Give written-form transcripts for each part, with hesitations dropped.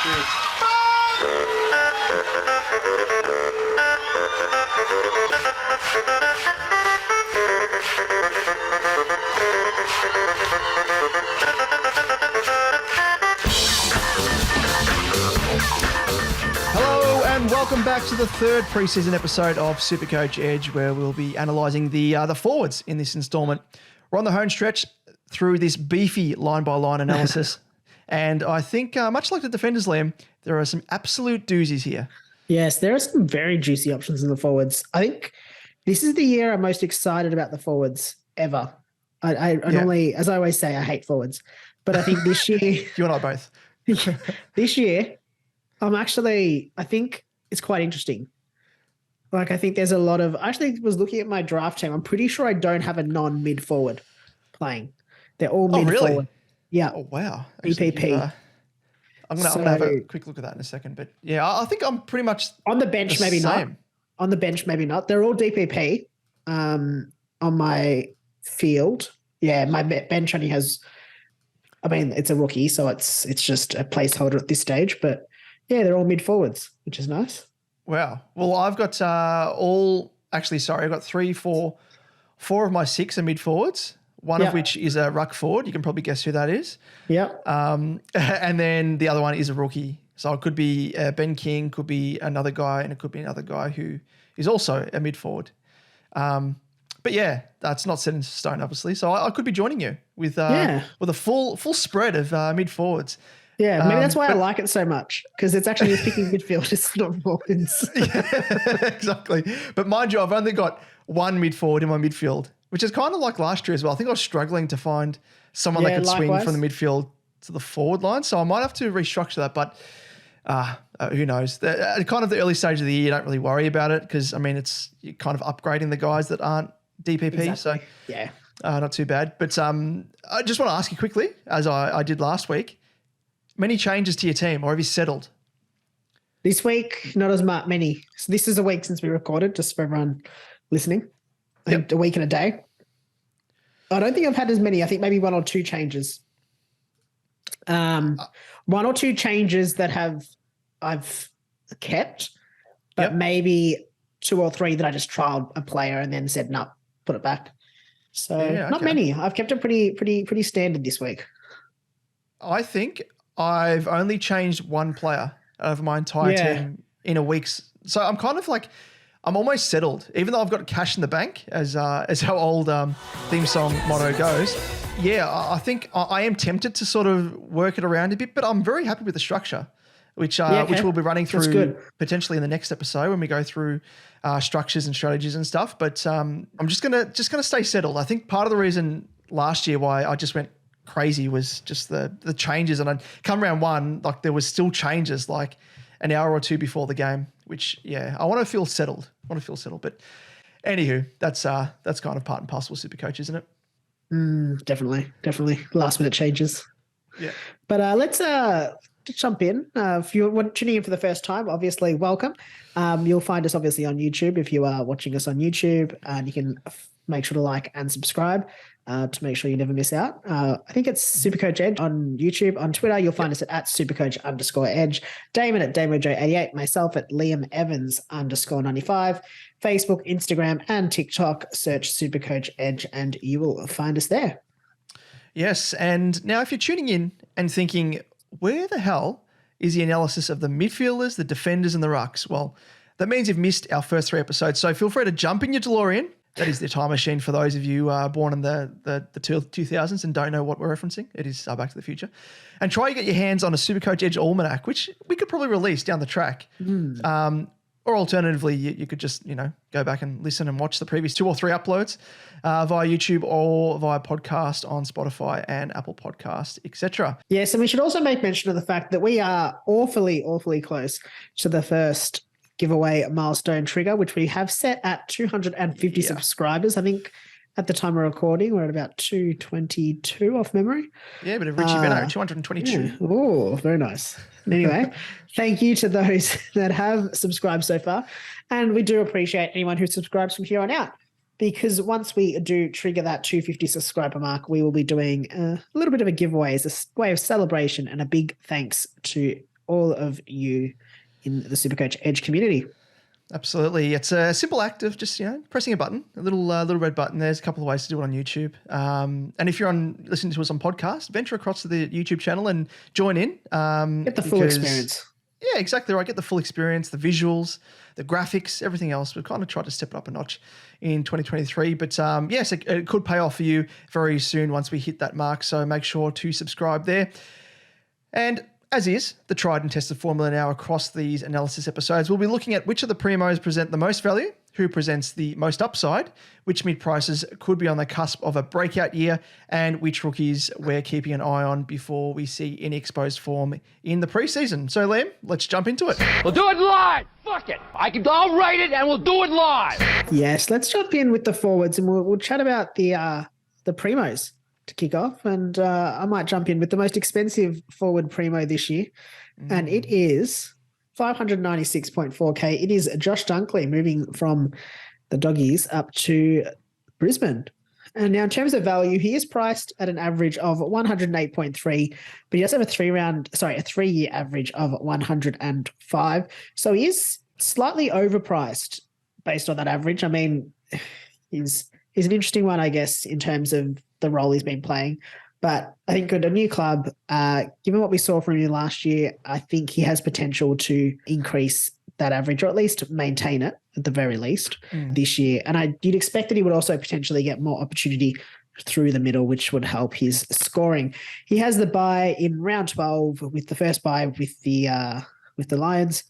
Cheers. Hello and welcome back to the third preseason episode of SuperCoach Edge, where we'll be analysing the forwards in this instalment. We're on the home stretch through this beefy line-by-line analysis, and I think much like the defenders, Liam, there are some absolute doozies here. Yes, there are some very juicy options in the forwards. I think this is the year I'm most excited about the forwards ever. I normally, as I always say, I hate forwards, but I think this year, You and I both. this year, I think it's quite interesting. Like, I think there's a lot of, I actually was looking at my draft team. I'm pretty sure I don't have a non-mid forward playing. They're all mid really? forward. Yeah. Oh, wow. EPP. I'm going to have a quick look at that in a second. But yeah, I think I'm pretty much on the bench, maybe same. not. On the bench, maybe not. They're all DPP on my field. Yeah, my bench only has, I mean, it's a rookie, so it's just a placeholder at this stage. But yeah, they're all mid forwards, which is nice. Wow. Well, I've got I've got four of my six are mid forwards. One of which is a ruck forward. You can probably guess who that is. Yeah. And then the other one is a rookie. So it could be Ben King, could be another guy, and it could be another guy who is also a mid forward. But yeah, that's not set in stone, obviously. So I could be joining you with a full spread of mid forwards. Yeah, maybe that's why I like it so much, because it's actually picking midfielders, not forwards. Yeah, exactly. But mind you, I've only got one mid forward in my midfield, which is kind of like last year as well. I think I was struggling to find someone that could swing from the midfield to the forward line. So I might have to restructure that, but who knows? At kind of the early stage of the year, you don't really worry about it because, I mean, you're kind of upgrading the guys that aren't DPP. Exactly. So yeah, not too bad. But I just want to ask you quickly, as I did last week, many changes to your team, or have you settled? This week, not as many. So this is a week since we recorded, just for everyone listening. I think a week and a day. I don't think I've had as many. I think maybe one or two changes. One or two changes that I've kept, but maybe two or three that I just trialed a player and then said, no, put it back. So not many. I've kept it pretty standard this week. I think I've only changed one player out of my entire team in a week. So I'm kind of like, I'm almost settled, even though I've got cash in the bank, as our old theme song motto goes. Yeah, I think I am tempted to sort of work it around a bit, but I'm very happy with the structure, which we'll be running through potentially in the next episode when we go through structures and strategies and stuff. But I'm just gonna stay settled. I think part of the reason last year why I just went crazy was just the changes, and I'd come round one, like there was still changes like an hour or two before the game, which I want to feel settled. But anywho, that's kind of part and parcel of SuperCoach, isn't it? Definitely last minute changes. Yeah. But let's jump in. If you're tuning in for the first time, obviously welcome. You'll find us obviously on YouTube if you are watching us on YouTube, and you can make sure to like and subscribe to make sure you never miss out. I think it's SuperCoach Edge on YouTube. On Twitter, you'll find us at @SuperCoach_Edge. Damon at DamoJo88. Myself at Liam Evans _95. Facebook, Instagram, and TikTok. Search SuperCoach Edge and you will find us there. Yes, and now if you're tuning in and thinking, where the hell is the analysis of the midfielders, the defenders, and the rucks? Well, that means you've missed our first 3 episodes. So feel free to jump in your DeLorean. That is the time machine for those of you born in the 2000s and don't know what we're referencing. It is Back to the Future. And try to get your hands on a SuperCoach Edge Almanac, which we could probably release down the track. Or alternatively, you could just, go back and listen and watch the previous 2 or 3 uploads via YouTube or via podcast on Spotify and Apple Podcast, etc. Yes, and we should also make mention of the fact that we are awfully close to the first giveaway milestone trigger, which we have set at 250 subscribers. I think at the time of recording, we're at about 222 off memory. Yeah, but Richie Benno, 222. Yeah. Oh, very nice. Anyway, thank you to those that have subscribed so far. And we do appreciate anyone who subscribes from here on out, because once we do trigger that 250 subscriber mark, we will be doing a little bit of a giveaway as a way of celebration and a big thanks to all of you in the SuperCoach Edge community. Absolutely. It's a simple act of just, pressing a button, a little red button. There's a couple of ways to do it on YouTube. And if you're listening to us on podcast, venture across to the YouTube channel and join in. Get the full experience. Yeah, exactly right. Get the full experience, the visuals, the graphics, everything else. We've kind of tried to step it up a notch in 2023. But yes, it could pay off for you very soon once we hit that mark. So make sure to subscribe there. And as is the tried and tested formula now across these analysis episodes, we'll be looking at which of the premos present the most value, who presents the most upside, which mid prices could be on the cusp of a breakout year, and which rookies we're keeping an eye on before we see any exposed form in the preseason. So, Liam, let's jump into it. We'll do it live. Fuck it. I'll write it and we'll do it live. Yes, let's jump in with the forwards and we'll chat about the primos to kick off, and I might jump in with the most expensive forward primo this year, and it is 596.4K. It is Josh Dunkley moving from the Doggies up to Brisbane. And now in terms of value, he is priced at an average of 108.3, but he does have a 3-year average of 105. So he is slightly overpriced based on that average. I mean, he's an interesting one, I guess, in terms of the role he's been playing. But I think at a new club, given what we saw from him last year, I think he has potential to increase that average, or at least maintain it at the very least this year. And you'd expect that he would also potentially get more opportunity through the middle, which would help his scoring. He has the bye in round 12 with the first bye with the Lions.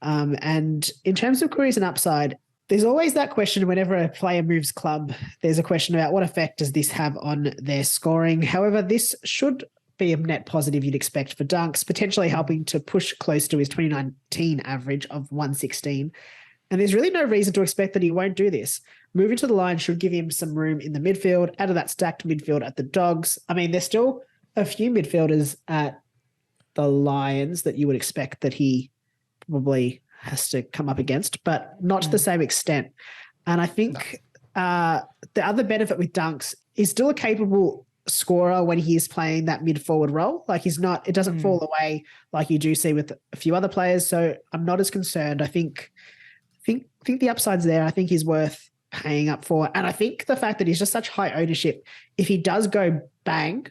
And in terms of queries and upside, there's always that question whenever a player moves club. There's a question about what effect does this have on their scoring. However, this should be a net positive you'd expect for Dunks, potentially helping to push close to his 2019 average of 116. And there's really no reason to expect that he won't do this. Moving to the line should give him some room in the midfield, out of that stacked midfield at the Dogs. I mean, there's still a few midfielders at the Lions that you would expect that he probably has to come up against, but not to the same extent. And I think the other benefit with Dunks is still a capable scorer when he is playing that mid forward role. Like it doesn't fall away like you do see with a few other players. So I'm not as concerned. I think the upside's there. I think he's worth paying up for. And I think the fact that he's just such high ownership, if he does go bang,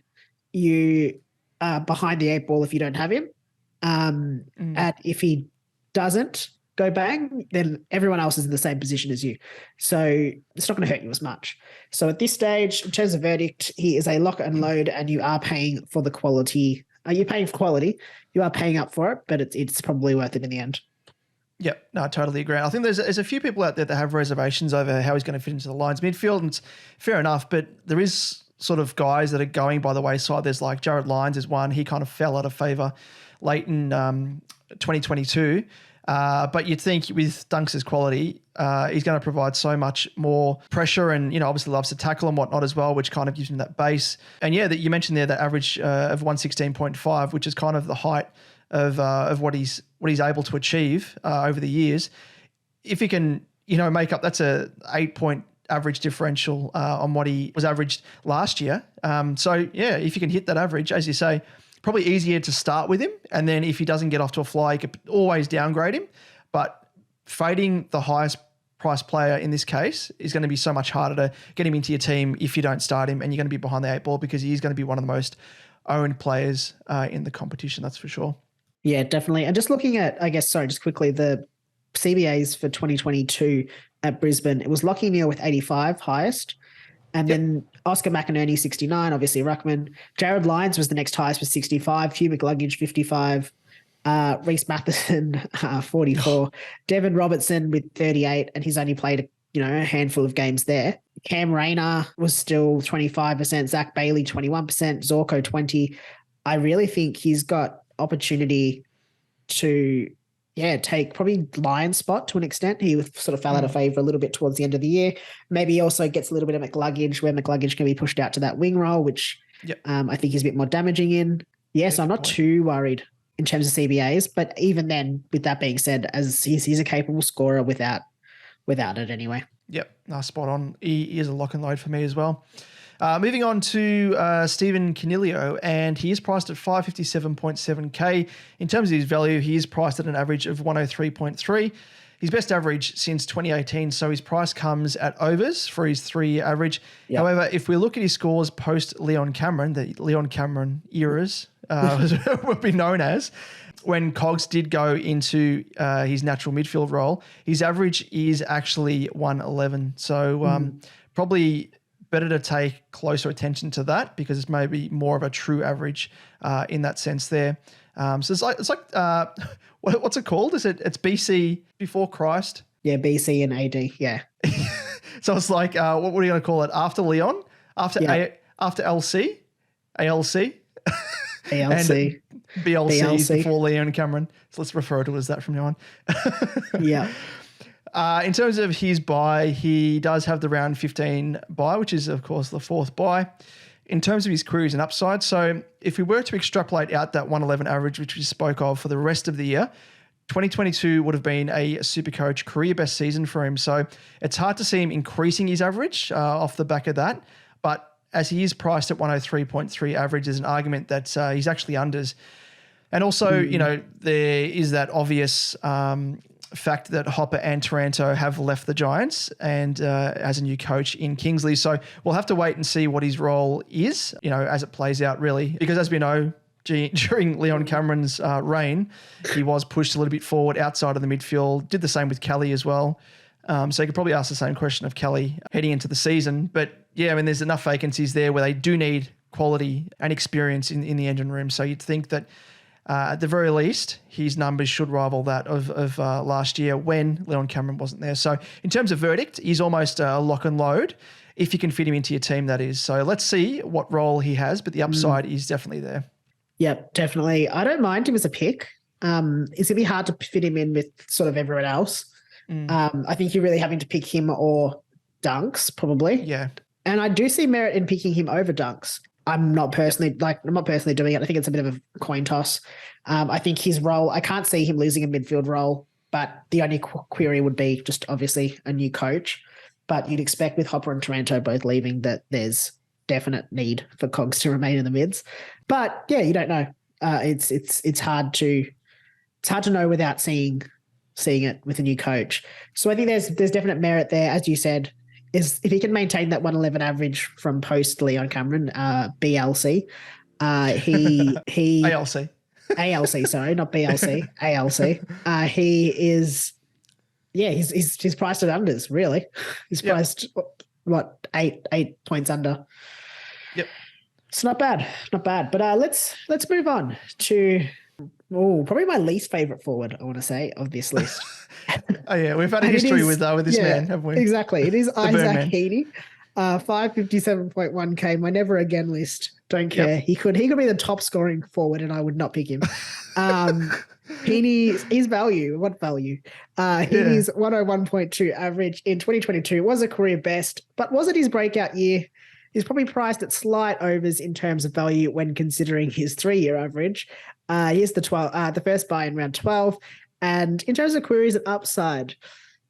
you are behind the 8 ball if you don't have him. And if he doesn't go bang, then everyone else is in the same position as you. So it's not going to hurt you as much. So at this stage, in terms of verdict, he is a lock and load, and you are paying for the quality. You're paying for quality. You are paying up for it, but it's probably worth it in the end. Yep, no, I totally agree. I think there's a few people out there that have reservations over how he's going to fit into the Lions midfield, and it's fair enough, but there is sort of guys that are going by the wayside. There's like Jared Lyons is one. He kind of fell out of favour late in 2022. But you'd think with Dunks' quality, he's going to provide so much more pressure, and obviously loves to tackle and whatnot as well, which kind of gives him that base. And yeah, that you mentioned there, that average of 116.5, which is kind of the height of what he's able to achieve over the years. If he can make up, that's a 8-point average differential on what he was averaged last year. So yeah, if you can hit that average, as you say, probably easier to start with him. And then if he doesn't get off to a fly, you could always downgrade him. But fading the highest price player in this case is going to be so much harder to get him into your team if you don't start him, and you're going to be behind the 8 ball because he is going to be one of the most owned players in the competition, that's for sure. Yeah, definitely. And just looking at, just quickly, the CBAs for 2022 at Brisbane, it was Lachie Neale with 85 highest. And then Oscar McInerney, 69, obviously Ruckman. Jared Lyons was the next highest with 65. Hugh McLuggage, 55. Reece Matheson, 44. Devin Robertson with 38, and he's only played a handful of games there. Cam Rayner was still 25%. Zach Bailey, 21%. Zorko, 20. I really think he's got opportunity to take probably Lion's spot to an extent. He sort of fell out of favour a little bit towards the end of the year. Maybe he also gets a little bit of McLuggage, where McLuggage can be pushed out to that wing role, which I think he's a bit more damaging in. So I'm not too worried in terms of CBAs, but even then, with that being said, as he's a capable scorer without it anyway. Yep, spot on. He is a lock and load for me as well. Moving on to Stephen CONIGLIO, and he is priced at 557.7k. In terms of his value, he is priced at an average of 103.3. His best average since 2018, so his price comes at overs for his 3-year average. Yep. However, if we look at his scores post Leon Cameron, the Leon Cameron eras would be known as, when Cogs did go into his natural midfield role, his average is actually 111. So probably better to take closer attention to that because it's maybe more of a true average in that sense there. So it's like what's it called? It's BC before Christ? Yeah, BC and AD. Yeah. So it's like what are you going to call it? After Leon, after after LC, ALC, ALC, and BLC before Leon Cameron. So let's refer to it as that from now on. Yeah. In terms of his buy, he does have the round 15 buy, which is, of course, the 4th buy. In terms of his queries and upside, so if we were to extrapolate out that 111 average, which we spoke of for the rest of the year, 2022 would have been a SuperCoach career best season for him. So it's hard to see him increasing his average off the back of that. But as he is priced at 103.3 average, there's an argument that he's actually unders. And also, you know, there is that obvious fact that Hopper and Taranto have left the Giants and as a new coach in Kingsley. So we'll have to wait and see what his role is, you know, as it plays out really. Because as we know, during Leon Cameron's reign, he was pushed a little bit forward outside of the midfield, did the same with Kelly as well. So you could probably ask the same question of Kelly heading into the season. But yeah, I mean, there's enough vacancies there where they do need quality and experience in the engine room. So you'd think that at the very least, his numbers should rival that of last year when Leon Cameron wasn't there. So in terms of verdict, he's almost a lock and load if you can fit him into your team, that is. So let's see what role he has, but the upside is definitely there. Yep, definitely. I don't mind him as a pick. It's going to be hard to fit him in with sort of everyone else. I think you're really having to pick him or Dunks probably. Yeah. And I do see merit in picking him over Dunks. I'm not personally doing it. I think it's a bit of a coin toss. I think his role, I can't see him losing a midfield role, but the only query would be just obviously a new coach. But you'd expect with Hopper and Taranto both leaving that there's definite need for Cogs to remain in the mids. But yeah, you don't know. It's hard to know without seeing it with a new coach. So I think there's definite merit there, as you said. Is if he can maintain that 111 average from post Leon Cameron, BLC, he ALC, sorry, not BLC, ALC. He is, yeah, he's priced at unders, really. He's priced what, eight points under. Yep. It's not bad. But let's move on to probably my least favorite forward, I want to say, of this list. Oh yeah, we've had a history with this man, haven't we? Exactly. It is Isaac HEENEY, 557.1k, my never again list. Don't care. Yep. He could be the top scoring forward and I would not pick him. HEENEY, his value, what value? HEENEY's 101.2 average in 2022 was a career best, but was it his breakout year? He's probably priced at slight overs in terms of value when considering his 3-year average. Here's the first buy in round 12. And in terms of queries and upside,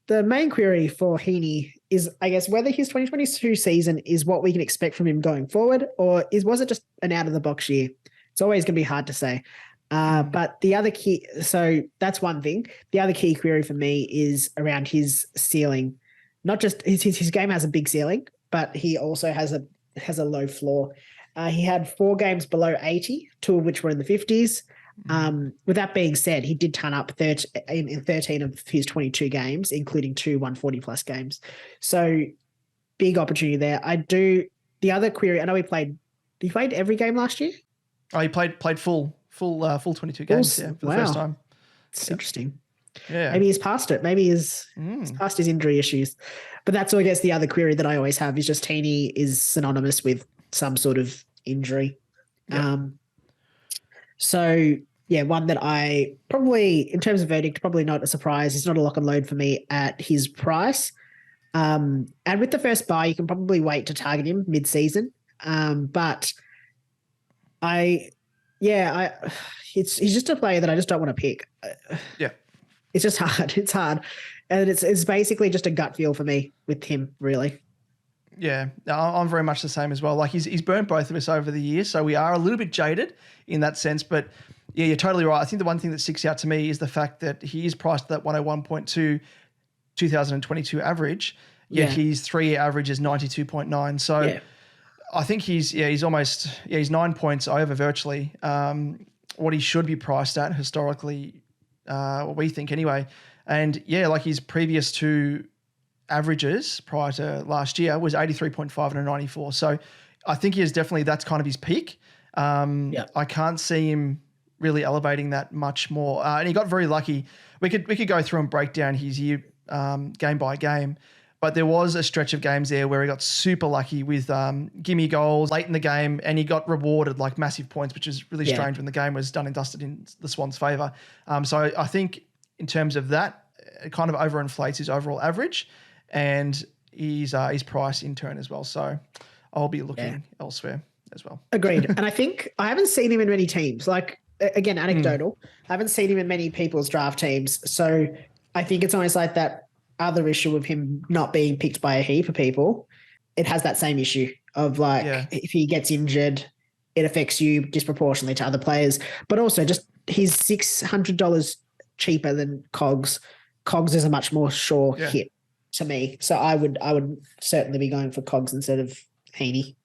the main query for HEENEY is, I guess, whether his 2022 season is what we can expect from him going forward, or was it just an out-of-the-box year? It's always going to be hard to say. But the other key, so that's one thing. The other key query for me is around his ceiling. Not just his game has a big ceiling, but he also has a low floor. He had 4 games below 80, 2 of which were in the 50s. With that being said, he did turn up in 13 of his 22 games, including 2 140-plus games. So big opportunity there. The other query, I know he played every game last year? Oh, he played full 22 games for the first time. It's interesting. Yeah. Maybe he's past it. Maybe he's past his injury issues. But that's, I guess, the other query that I always have is just HEENEY is synonymous with some sort of injury. Yeah. So, yeah, one that I probably, in terms of verdict, probably not a surprise. It's not a lock and load for me at his price. And with the first buy, you can probably wait to target him mid-season. But he's just a player that I just don't want to pick. Yeah. It's just hard. It's hard. And it's basically just a gut feel for me with him, really. Yeah, I'm very much the same as well. Like he's burnt both of us over the years, so we are a little bit jaded in that sense. But yeah, you're totally right. I think the one thing that sticks out to me is the fact that he is priced at that 101.2 2022 average, yet his 3-year average is 92.9. So I think he's 9 points over virtually what he should be priced at historically, what we think anyway. And yeah, like his previous two averages prior to last year was 83.5 and a 94. So I think he is definitely, that's kind of his peak. I can't see him really elevating that much more. And he got very lucky. We could go through and break down his year game by game, but there was a stretch of games there where he got super lucky with gimme goals late in the game, and he got rewarded like massive points, which is really strange when the game was done and dusted in the Swans' favour. So I think in terms of that, it kind of overinflates his overall average and his price in turn as well. So I'll be looking elsewhere as well. Agreed. And I think I haven't seen him in many teams. Like, again, anecdotal. I haven't seen him in many people's draft teams. So I think it's almost like that other issue of him not being picked by a heap of people. It has that same issue of like, if he gets injured, it affects you disproportionately to other players. But also just he's $600 cheaper than Cogs. Cogs is a much more sure hit to me. So I would certainly be going for Cogs instead of Heaney.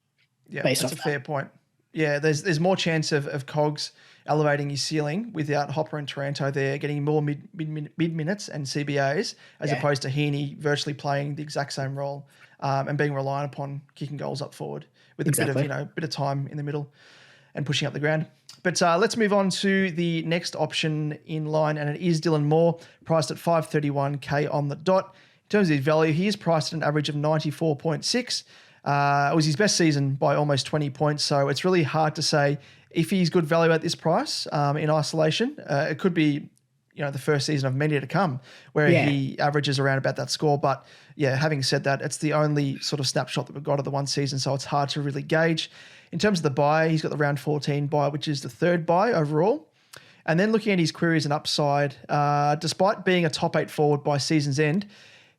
Yeah, that's a fair point. Yeah, there's more chance of Cogs elevating his ceiling without Hopper and Taranto there, getting more mid minutes and CBAs, as opposed to Heaney virtually playing the exact same role and being reliant upon kicking goals up forward with a bit of time in the middle and pushing up the ground. But let's move on to the next option in line, and it is Dylan Moore, priced at 531K on the dot. In terms of his value, he is priced at an average of 94.6. It was his best season by almost 20 points, so it's really hard to say if he's good value at this price in isolation. It could be, the first season of many to come where he averages around about that score. But yeah, having said that, it's the only sort of snapshot that we've got of the one season, so it's hard to really gauge. In terms of the buy, he's got the round 14 buy, which is the third buy overall. And then looking at his queries and upside, despite being a top 8 forward by season's end,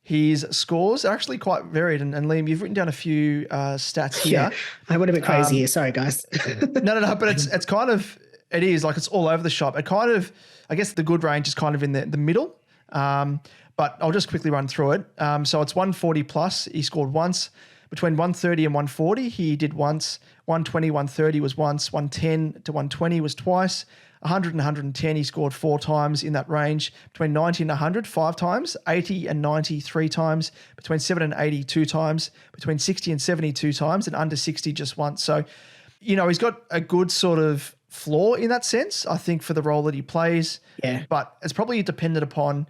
his scores are actually quite varied. And Liam, you've written down a few stats here. I went a bit crazy here. Sorry, guys. No. But it's kind of, it is like it's all over the shop. It kind of, I guess the good range is kind of in the middle. But I'll just quickly run through it. So it's 140 plus. He scored once. Between 130 and 140, he did once. 120, 130 was once. 110 to 120 was twice. 100 and 110, he scored 4 times in that range. Between 90 and 100, 5 times. 80 and 90, 3 times. Between 7 and 80, 2 times. Between 60 and 70, 2 times. And under 60, just once. So, he's got a good sort of floor in that sense, I think, for the role that he plays. Yeah. But it's probably dependent upon,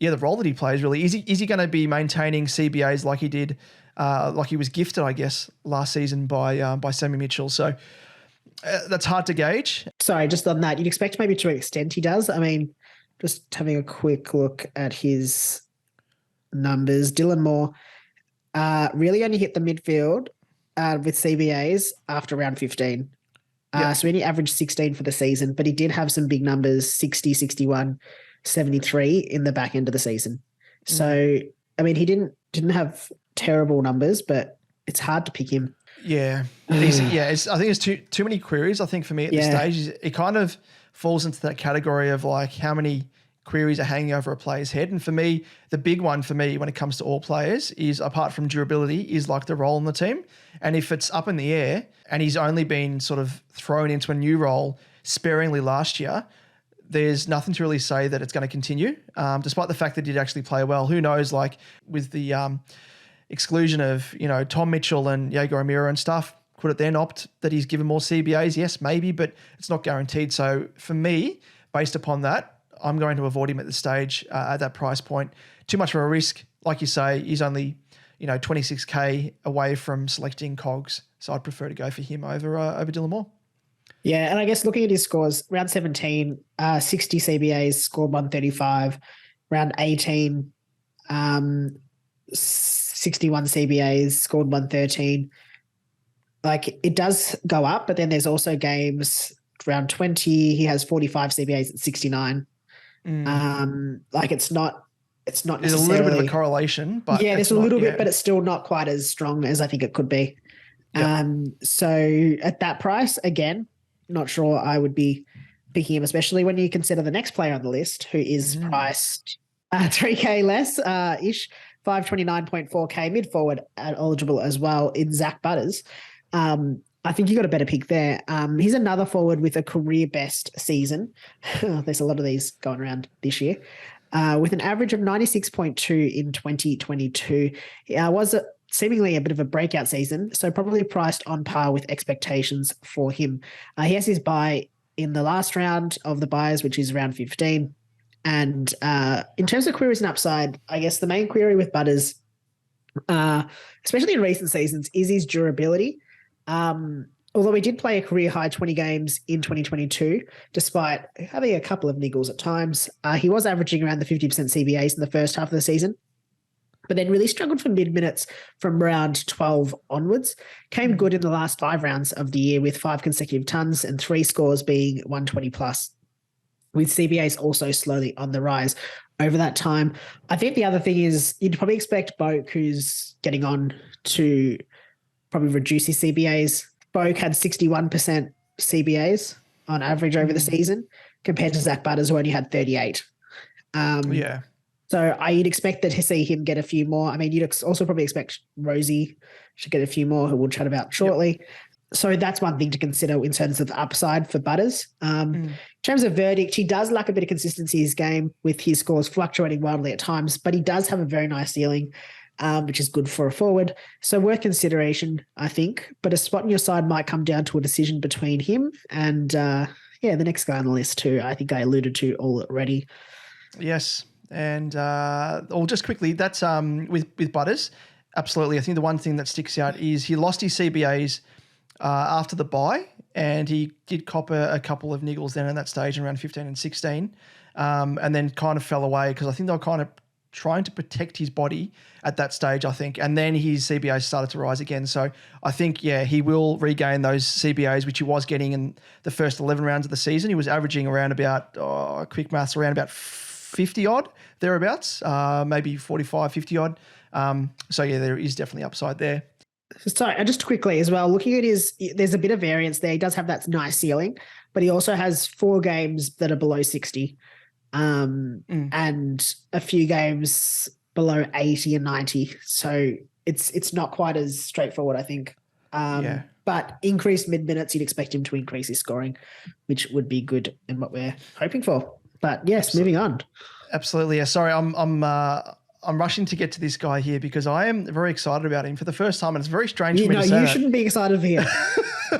the role that he plays, really. Is he going to be maintaining CBAs like he did, like he was gifted, I guess, last season by Sammy Mitchell? So that's hard to gauge. Sorry, just on that, you'd expect maybe to an extent he does. I mean, just having a quick look at his numbers, Dylan Moore really only hit the midfield with CBAs after round 15. So he only averaged 16 for the season, but he did have some big numbers, 60, 61, 73 in the back end of the season. So, I mean, he didn't have terrible numbers, but it's hard to pick him. Yeah. I think it's too many queries, I think, for me at this stage. It kind of falls into that category of like how many queries are hanging over a player's head. And for me, the big one for me when it comes to all players is, apart from durability, is like the role in the team. And if it's up in the air and he's only been sort of thrown into a new role sparingly last year, there's nothing to really say that it's going to continue, despite the fact that he did actually play well. Who knows, like with the exclusion of, Tom Mitchell and Jaeger O'Meara and stuff, could it then opt that he's given more CBAs? Yes, maybe, but it's not guaranteed. So for me, based upon that, I'm going to avoid him at this stage at that price point. Too much of a risk. Like you say, he's only, 26K away from selecting Cogs. So I'd prefer to go for him over Dylan Moore. Yeah, and I guess looking at his scores, round 17, 60 CBAs, scored 135. Round 18, 61 CBAs, scored 113. Like, it does go up, but then there's also games, round 20, he has 45 CBAs at 69. Like, it's not it's not There's necessarily a little bit of a correlation, but yeah, it's there's a little bit, yeah. but it's still not quite as strong as I think it could be. Yep. So at that price, again, not sure I would be picking him, especially when you consider the next player on the list who is priced 3K less ish, 529.4K mid forward and eligible as well in Zach Butters. I think you got a better pick there. He's another forward with a career best season. There's a lot of these going around this year. With an average of 96.2 in 2022. Was seemingly a bit of a breakout season, so probably priced on par with expectations for him. He has his bye in the last round of the buys, which is round 15. And in terms of queries and upside, I guess the main query with Butters, especially in recent seasons, is his durability. Although he did play a career high 20 games in 2022, despite having a couple of niggles at times, he was averaging around the 50% CBAs in the first half of the season, but then really struggled for mid-minutes from round 12 onwards. Came good in the last 5 rounds of the year with 5 consecutive tons and 3 scores being 120 plus, with CBAs also slowly on the rise over that time. I think the other thing is you'd probably expect Boak, who's getting on, to probably reduce his CBAs. Boak had 61% CBAs on average over the season compared to Zach Butters, who only had 38. Yeah. So you'd expect that to see him get a few more. I mean, you'd also probably expect ROZEE should get a few more, who we'll chat about shortly. Yep. So that's one thing to consider in terms of the upside for Butters. In terms of verdict, he does lack a bit of consistency in his game, with his scores fluctuating wildly at times, but he does have a very nice ceiling, which is good for a forward. So worth consideration, I think. But a spot on your side might come down to a decision between him and, the next guy on the list too. I think I alluded to already. Yes. And just quickly, that's with Butters. Absolutely. I think the one thing that sticks out is he lost his CBAs after the bye, and he did cop a couple of niggles then at that stage around 15 and 16, and then kind of fell away because I think they were kind of trying to protect his body at that stage, I think. And then his CBAs started to rise again. So I think, he will regain those CBAs, which he was getting in the first 11 rounds of the season. He was averaging around about, quick maths, around about 50 odd, thereabouts, maybe 45, 50 odd. There is definitely upside there. Sorry, just quickly as well, looking at there's a bit of variance there. He does have that nice ceiling, but he also has 4 games that are below 60. And a few games below 80 and 90. So it's not quite as straightforward, I think. But increased mid-minutes, you'd expect him to increase his scoring, which would be good and what we're hoping for. But yes, moving on. Absolutely. Yeah. Sorry, I'm rushing to get to this guy here because I am very excited about him for the first time, and it's very strange for me to say you that. shouldn't be excited for him.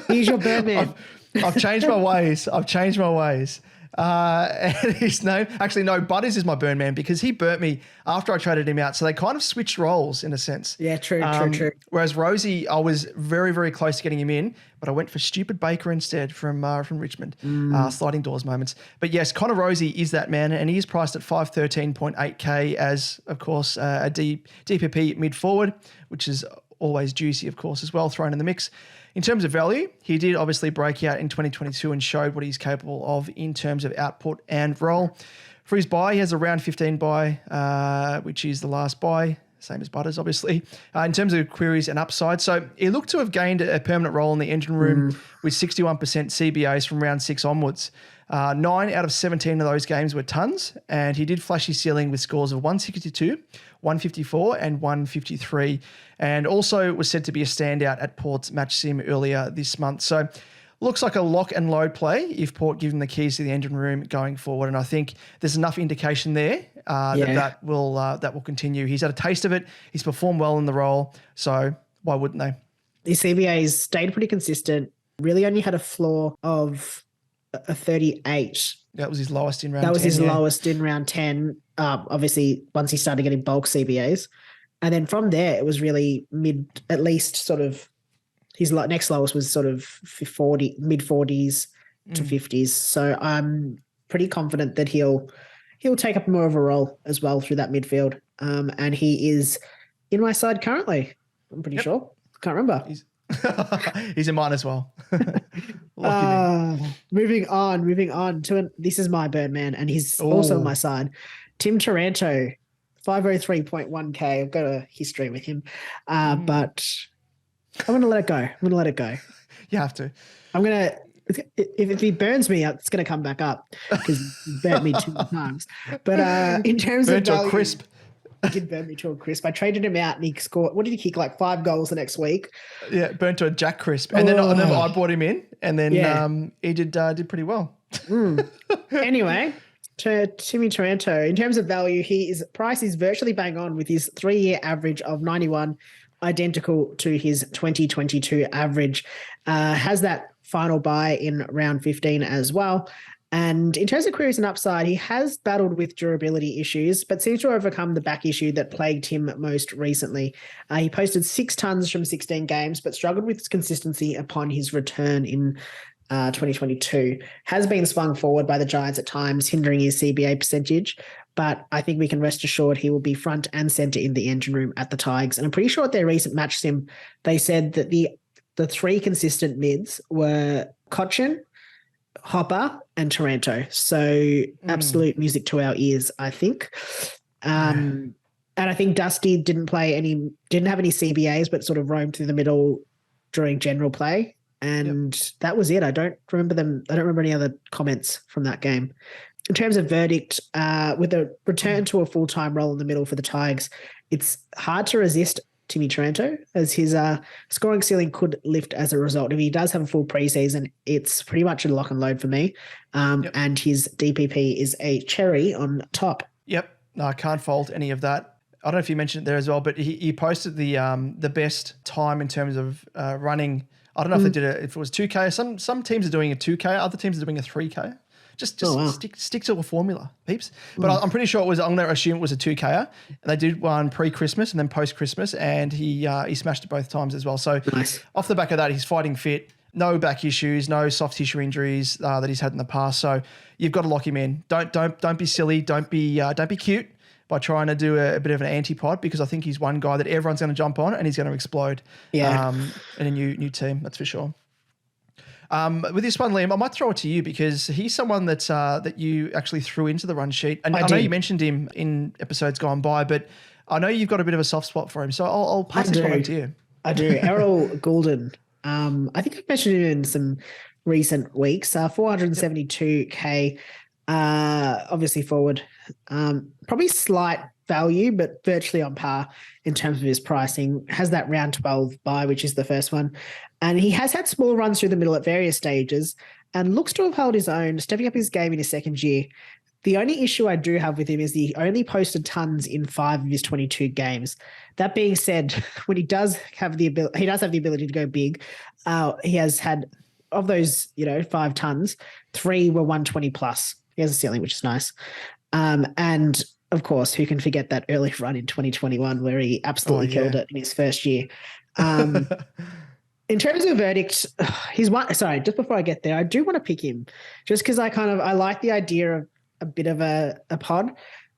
He's your Birdman. I've changed my ways. And his name, actually, no, Butters is my burn man because he burnt me after I traded him out. So they kind of switched roles in a sense. Yeah, true. Whereas ROZEE, I was very, very close to getting him in, but I went for stupid Baker instead from Richmond. Sliding doors moments. But yes, Connor ROZEE is that man, and he is priced at 513.8K as, of course, a DPP mid forward, which is always juicy, of course, as well, thrown in the mix. In terms of value, he did obviously break out in 2022 and showed what he's capable of in terms of output and role. For his buy, he has a round 15 buy, which is the last buy, same as Butters, obviously. In terms of queries and upside, so he looked to have gained a permanent role in the engine room with 61% CBAs from round 6 onwards. 9 out of 17 of those games were tons, and he did flash his ceiling with scores of 162, 154 and 153, and also was said to be a standout at Port's match sim earlier this month. So looks like a lock and load play if Port give him the keys to the engine room going forward, and I think there's enough indication there that will continue. He's had a taste of it. He's performed well in the role, so why wouldn't they? His CBAs stayed pretty consistent. Really only had a floor of a 38. That was his lowest in round 10. That was his lowest in round 10. Obviously, once he started getting bulk CBAs. And then from there, it was really at least sort of, his next lowest was sort of mid 40s to 50s. So I'm pretty confident that he'll take up more of a role as well through that midfield. And he is in my side currently. I'm pretty sure. Can't remember. He's in mine as well. Moving on to this is my Birdman, and he's also on my side. Tim Taranto, 503.1K. I've got a history with him. But I'm going to let it go. You have to. If he burns me, it's going to come back up because he burnt me 2 times. But in terms Burnt of to a crisp. he did burn me to a crisp. I traded him out and he scored. What did he kick? Like 5 goals the next week. Yeah, burnt to a Jack crisp. And then I brought him in, and then he did pretty well. Anyway, to Timmy Taranto, in terms of value, his price is virtually bang on with his 3-year average of 91, identical to his 2022 average. Has that final buy in round 15 as well. And in terms of queries and upside, he has battled with durability issues, but seems to overcome the back issue that plagued him most recently. He posted 6 tons from 16 games, but struggled with his consistency upon his return in 2022. Has been swung forward by the Giants at times, hindering his CBA percentage. But I think we can rest assured he will be front and center in the engine room at the Tigers. And I'm pretty sure at their recent match sim, they said that the 3 consistent mids were Cochin, Hopper, and Taranto. So absolute music to our ears, I think. And I think Dusty didn't have any CBAs, but sort of roamed through the middle during general play. And that was it. I don't remember any other comments from that game. In terms of verdict, with a return to a full-time role in the middle for the Tigers, it's hard to resist Timmy Taranto, as his scoring ceiling could lift as a result. If he does have a full preseason, it's pretty much a lock and load for me. And his DPP is a cherry on top. Yep. No, I can't fault any of that. I don't know if you mentioned it there as well, but he posted the best time in terms of running. I don't know if they did it, if it was 2K. Some teams are doing a 2K, other teams are doing a 3K. Just stick to a formula, peeps. But I'm pretty sure I'm going to assume it was a 2K. And they did one pre-Christmas and then post-Christmas, and he smashed it both times as well. So off the back of that, he's fighting fit, no back issues, no soft tissue injuries that he's had in the past. So you've got to lock him in. Don't be silly. Don't be cute by trying to do a bit of an antipod, because I think he's one guy that everyone's going to jump on and he's going to explode in a new team, that's for sure. With this one, Liam, I might throw it to you because he's someone that you actually threw into the run sheet. And I know you mentioned him in episodes gone by, but I know you've got a bit of a soft spot for him. So I'll pass this one on to you. I do. Errol Goulden. I think I've mentioned him in some recent weeks. 472K, obviously forward. Probably slight value, but virtually on par in terms of his pricing. Has that round 12 buy, which is the first one. And he has had small runs through the middle at various stages and looks to have held his own, stepping up his game in his second year. The only issue I do have with him is he only posted tons in 5 of his 22 games. That being said, when he does have the ability to go big. He has had, of those, 5 tons, 3 were 120 plus. He has a ceiling, which is nice. And of course, who can forget that early run in 2021 where he absolutely killed it in his first year. In terms of verdict, he's one. Sorry, just before I get there, I do want to pick him just because I like the idea of a bit of a pod.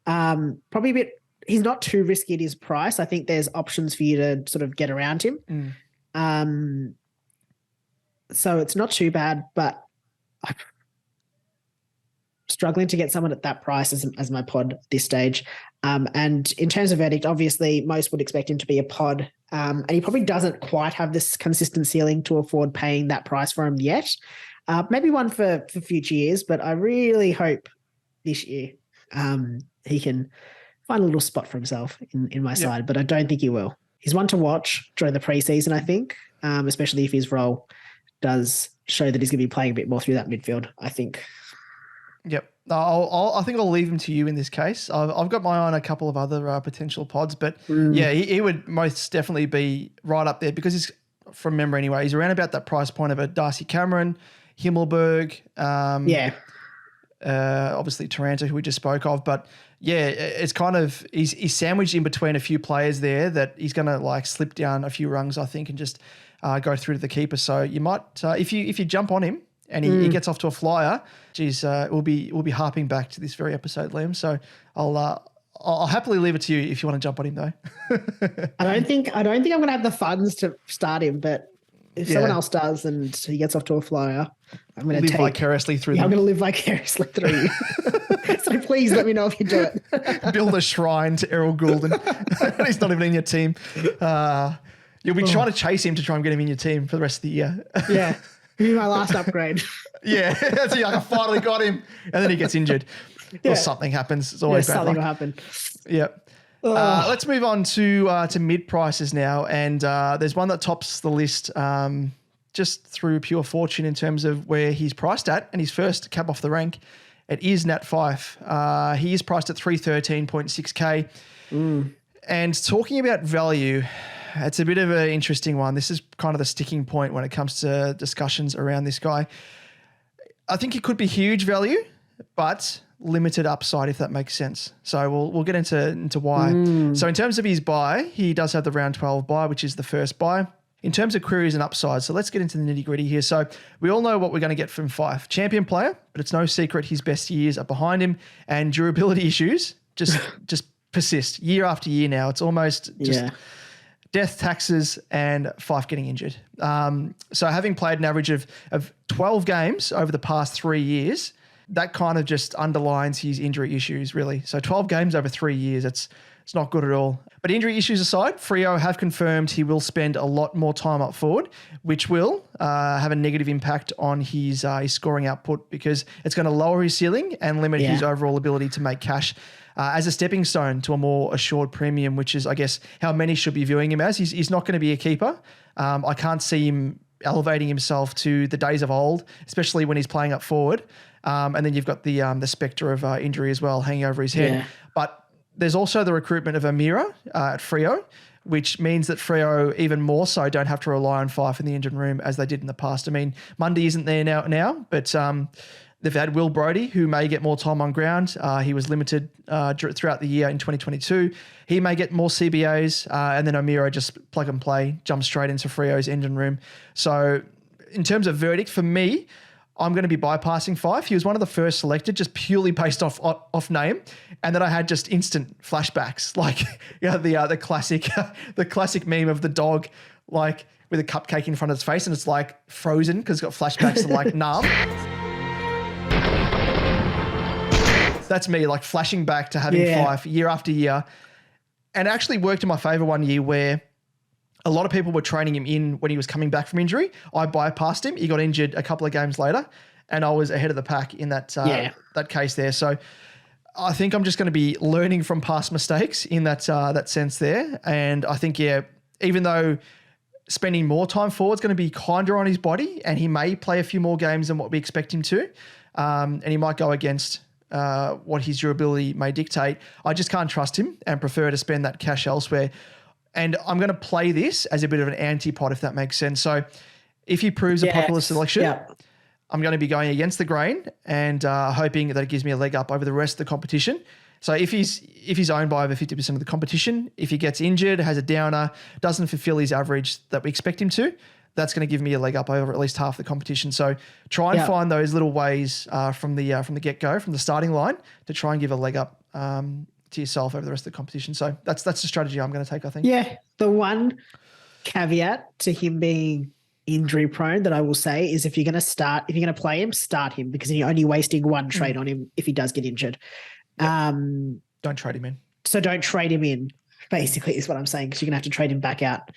Probably a bit. He's not too risky at his price. I think there's options for you to sort of get around him. So it's not too bad, but I'm struggling to get someone at that price as my pod at this stage. And in terms of verdict, obviously most would expect him to be a pod. And he probably doesn't quite have this consistent ceiling to afford paying that price for him yet. Maybe one for future years, but I really hope this year he can find a little spot for himself in my side, but I don't think he will. He's one to watch during the preseason, I think, especially if his role does show that he's going to be playing a bit more through that midfield, I think. Yep. I think I'll leave him to you in this case. I've got my eye on a couple of other potential pods, but he would most definitely be right up there because he's, from memory anyway, he's around about that price point of a Darcy Cameron, Himmelberg, obviously Taranto, who we just spoke of, but it's kind of he's sandwiched in between a few players there that he's going to like slip down a few rungs, I think, and just go through to the keeper. So you might if you jump on him and he gets off to a flyer, geez, we'll be harping back to this very episode, Liam. So I'll happily leave it to you if you want to jump on him though. I don't think I'm going to have the funds to start him, but if someone else does and he gets off to a flyer, I'm going to live vicariously through them. I'm going to live vicariously through you. So please let me know if you do it. Build a shrine to Errol Goulden. He's not even in your team. You'll be trying to chase him to try and get him in your team for the rest of the year. Yeah. Be my last upgrade. Yeah. That's it. Like, I finally got him. And then he gets injured. Or something happens. It's always bad something luck. will happen. Yep. Let's move on to mid prices now. And there's one that tops the list just through pure fortune in terms of where he's priced at. And his first cab off the rank, it is Nat FYFE. He is priced at 313.6K. And talking about value, it's a bit of an interesting one. This is kind of the sticking point when it comes to discussions around this guy. I think he could be huge value, but limited upside, if that makes sense. So we'll get into why. So in terms of his buy, he does have the round 12 buy, which is the first buy. In terms of queries and upside, so let's get into the nitty gritty here. So we all know what we're going to get from FYFE. Champion player, but it's no secret his best years are behind him, and durability issues just persist year after year now. It's almost just death, taxes, and FYFE getting injured. So having played an average of 12 games over the past 3 years, that kind of just underlines his injury issues, really. So 12 games over 3 years, it's not good at all. But injury issues aside, Freo have confirmed he will spend a lot more time up forward, which will have a negative impact on his scoring output because it's going to lower his ceiling and limit his overall ability to make cash as a stepping stone to a more assured premium, which is, I guess, how many should be viewing him as. He's not going to be a keeper. I can't see him elevating himself to the days of old, especially when he's playing up forward. And then you've got the spectre of injury as well hanging over his head. Yeah. But there's also the recruitment of Amira at Freo, which means that Freo even more so don't have to rely on FYFE in the engine room as they did in the past. I mean, Mundy isn't there now, but they've had Will Brodie, who may get more time on ground. He was limited throughout the year in 2022. He may get more CBAs, and then Amira just plug and play, jump straight into Freo's engine room. So in terms of verdict, for me, I'm going to be bypassing FYFE. He was one of the first selected, just purely based off name, and then I had just instant flashbacks, like the classic meme of the dog, like with a cupcake in front of its face, and it's like frozen because it's got flashbacks to like numb. That's me, like flashing back to having FYFE year after year, and it actually worked in my favor one year where a lot of people were training him in when he was coming back from injury. I bypassed him. He got injured a couple of games later, and I was ahead of the pack in that case there. So I think I'm just going to be learning from past mistakes in that sense there. And I think, even though spending more time forward is going to be kinder on his body, and he may play a few more games than what we expect him to, and he might go against what his durability may dictate, I just can't trust him and prefer to spend that cash elsewhere. And I'm going to play this as a bit of an anti-pot, if that makes sense. So if he proves a popular selection, I'm going to be going against the grain and hoping that it gives me a leg up over the rest of the competition. So if he's owned by over 50% of the competition, if he gets injured, has a downer, doesn't fulfill his average that we expect him to, that's going to give me a leg up over at least half the competition. So try and find those little ways from the get-go, from the starting line, to try and give a leg up to yourself over the rest of the competition. So that's the strategy I'm going to take, I think. Yeah. The one caveat to him being injury prone that I will say is if you're going to play him, start him, because you're only wasting one trade on him if he does get injured. Don't trade him in. So don't trade him in, basically, is what I'm saying, because you're going to have to trade him back out.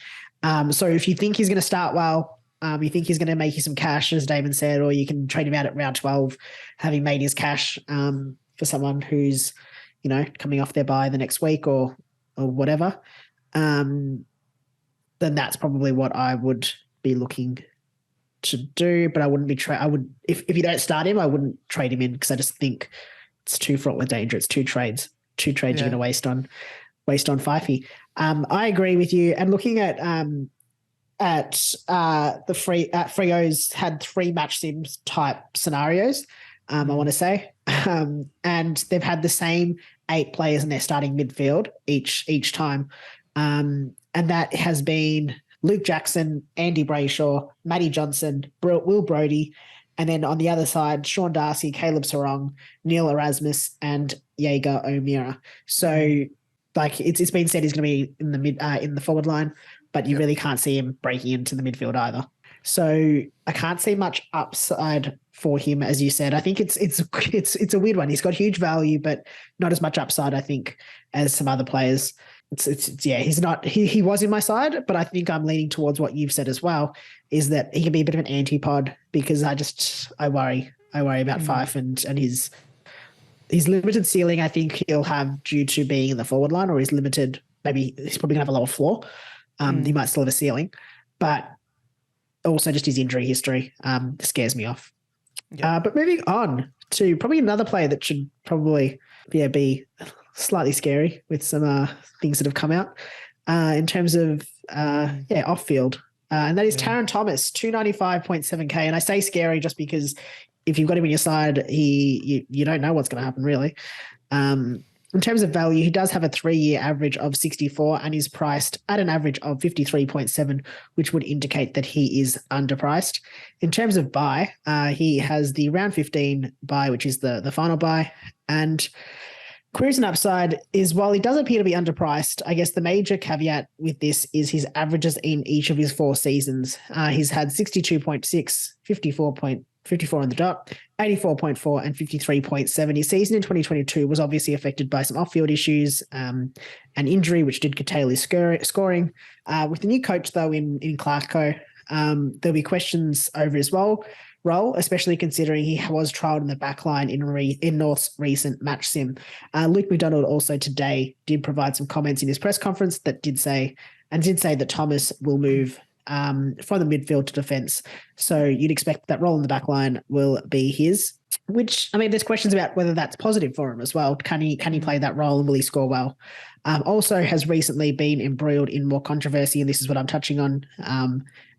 So if you think he's going to start well, you think he's going to make you some cash, as Damon said, or you can trade him out at round 12, having made his cash for someone who's, coming off their bye the next week or whatever, then that's probably what I would be looking to do. But I wouldn't be if you don't start him, I wouldn't trade him in, because I just think it's too fraught with danger. It's two trades you're going to waste on FYFE. I agree with you. And looking at Freo's had 3 match sims type scenarios. I want to say, and they've had the same 8 players in their starting midfield each time. And that has been Luke Jackson, Andy Brayshaw, Matty Johnson, Will Brodie, and then on the other side, Sean Darcy, Caleb Sarong, Neil Erasmus, and Jaeger O'Meara. So, like it's been said, he's going to be in the forward line, but you really can't see him breaking into the midfield either. So I can't see much upside for him, as you said. I think it's a weird one. He's got huge value, but not as much upside, I think, as some other players. He's not. He was in my side, but I think I'm leaning towards what you've said as well. Is that he can be a bit of an antipod because I worry about Fife and his limited ceiling. I think he'll have due to being in the forward line, or he's limited. Maybe he's probably gonna have a lower floor. He might still have a ceiling, but also just his injury history scares me off. Yeah. But moving on to probably another player that should probably be slightly scary with some things that have come out in terms of off field, and that is Taran Thomas, 295.7k. And I say scary just because if you've got him in your side, you don't know what's going to happen really. In terms of value, he does have a 3-year average of 64 and is priced at an average of 53.7, which would indicate that he is underpriced. In terms of buy, he has the round 15 buy, which is the final buy. And queries and upside is, while he does appear to be underpriced, I guess the major caveat with this is his averages in each of his 4 seasons. He's had 62.6, 54 on the dot, 84.4 and 53.7. His season in 2022 was obviously affected by some off-field issues and injury, which did curtail his scoring. With the new coach, though, in Clarko, there'll be questions over his role, especially considering he was trialled in the back line in North's recent match sim. Luke McDonald also today did provide some comments in his press conference that did say that Thomas will move from the midfield to defence. So you'd expect that role in the back line will be his, which, I mean, there's questions about whether that's positive for him as well. Can he play that role and will he score well? Also has recently been embroiled in more controversy, and this is what I'm touching on,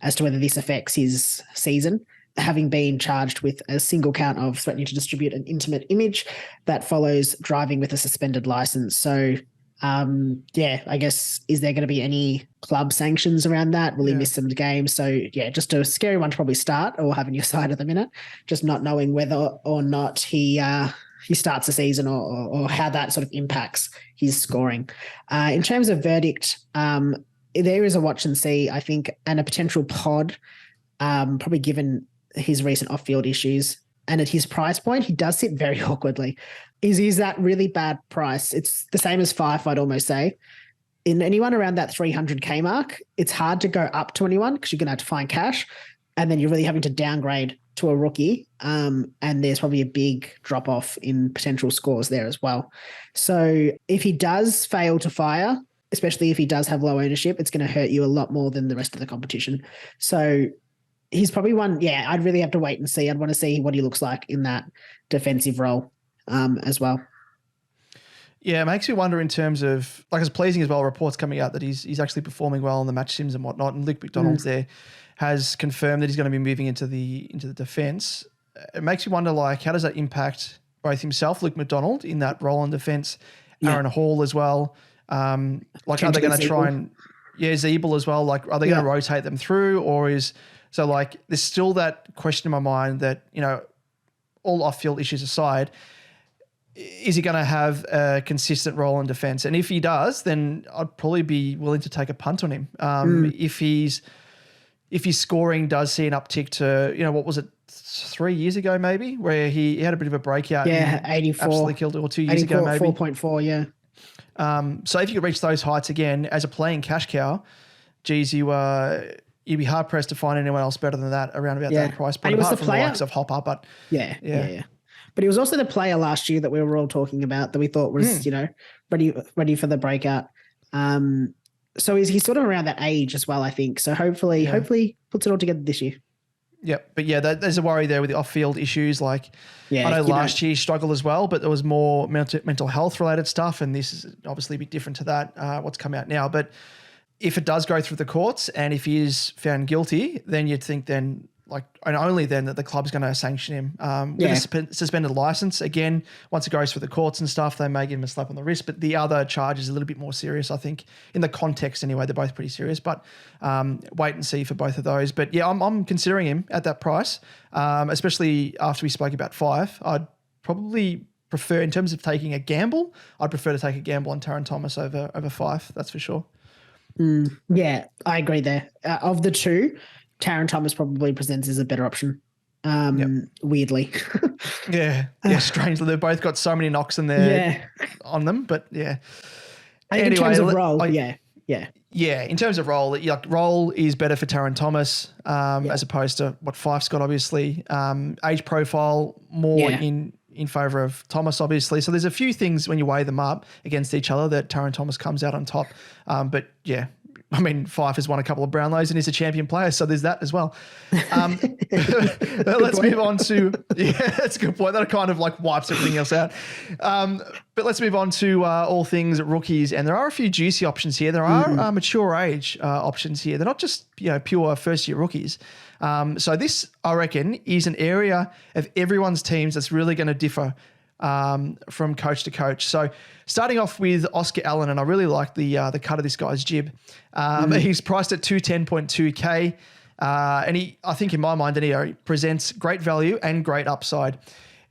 as to whether this affects his season, having been charged with a single count of threatening to distribute an intimate image that follows driving with a suspended license. So I guess, is there going to be any club sanctions around that? Will he miss some games? So just a scary one to probably start or have in your side at the minute, just not knowing whether or not he starts the season or how that sort of impacts his scoring. In terms of verdict, there is a watch and see, I think, and a potential pod, probably given his recent off-field issues. And at his price point, he does sit very awkwardly. Is that really bad price? It's the same as FYFE, I'd almost say. In anyone around that 300k mark, it's hard to go up to anyone because you're going to have to find cash, and then you're really having to downgrade to a rookie. And there's probably a big drop off in potential scores there as well. So if he does fail to fire, especially if he does have low ownership, it's going to hurt you a lot more than the rest of the competition. So he's probably one, I'd really have to wait and see. I'd want to see what he looks like in that defensive role as well. Yeah, it makes me wonder in terms of, like, it's pleasing as well, reports coming out that he's actually performing well on the match sims and whatnot. And Luke McDonald's there has confirmed that he's going to be moving into the defence. It makes me wonder, like, how does that impact both himself, Luke McDonald, in that role in defence, Aaron Hall as well? Are they going to try and Zeeble as well? Like, are they going to rotate them through, or there's still that question in my mind that, all off-field issues aside, is he going to have a consistent role in defence? And if he does, then I'd probably be willing to take a punt on him. If his scoring does see an uptick to, what was it, 3 years ago maybe, where he had a bit of a breakout. Yeah, 84. Absolutely killed it, or 2 years ago maybe. 4.4, yeah. So if you could reach those heights again as a playing cash cow, geez, you'd be hard pressed to find anyone else better than that around about that price point. And he was apart the from player. The likes of Hopper, but yeah. But he was also the player last year that we were all talking about that we thought was, ready for the breakout. So he's sort of around that age as well, I think. So hopefully puts it all together this year. Yeah, but there's a worry there with the off-field issues. Like, I know last year he struggled as well, but there was more mental health related stuff, and this is obviously a bit different to that, what's come out now. But if it does go through the courts and if he is found guilty, then you'd think then, and only then, that the club's going to sanction him with a suspended license. Again, once it goes through the courts and stuff, they may give him a slap on the wrist. But the other charge is a little bit more serious, I think, in the context anyway. They're both pretty serious, but wait and see for both of those. But I'm considering him at that price, especially after we spoke about FYFE. I'd probably prefer, in terms of taking a gamble, I'd prefer to take a gamble on Taran Thomas over FYFE. That's for sure. Yeah, I agree there. Of the two, Taron Thomas probably presents as a better option. Weirdly. Yeah, strangely. They've both got so many knocks in there on them, but yeah. I think Anyway, in terms of role, yeah. Yeah, in terms of role, role is better for Taron Thomas as opposed to what Fife's got, obviously. Age profile, more in favour of Thomas, obviously. So there's a few things when you weigh them up against each other that Taron Thomas comes out on top. But yeah, I mean, Fife has won a couple of Brownlows and is a champion player, so there's that as well. Let's move on to that's a good point. That kind of like wipes everything else out. But let's move on to all things rookies, and there are a few juicy options here. There are mature age options here. They're not just pure first year rookies. So this, I reckon, is an area of everyone's teams that's really going to differ from coach to coach. So starting off with Oscar Allen, and I really like the cut of this guy's jib. He's priced at 210.2K, and I think in my mind, he presents great value and great upside.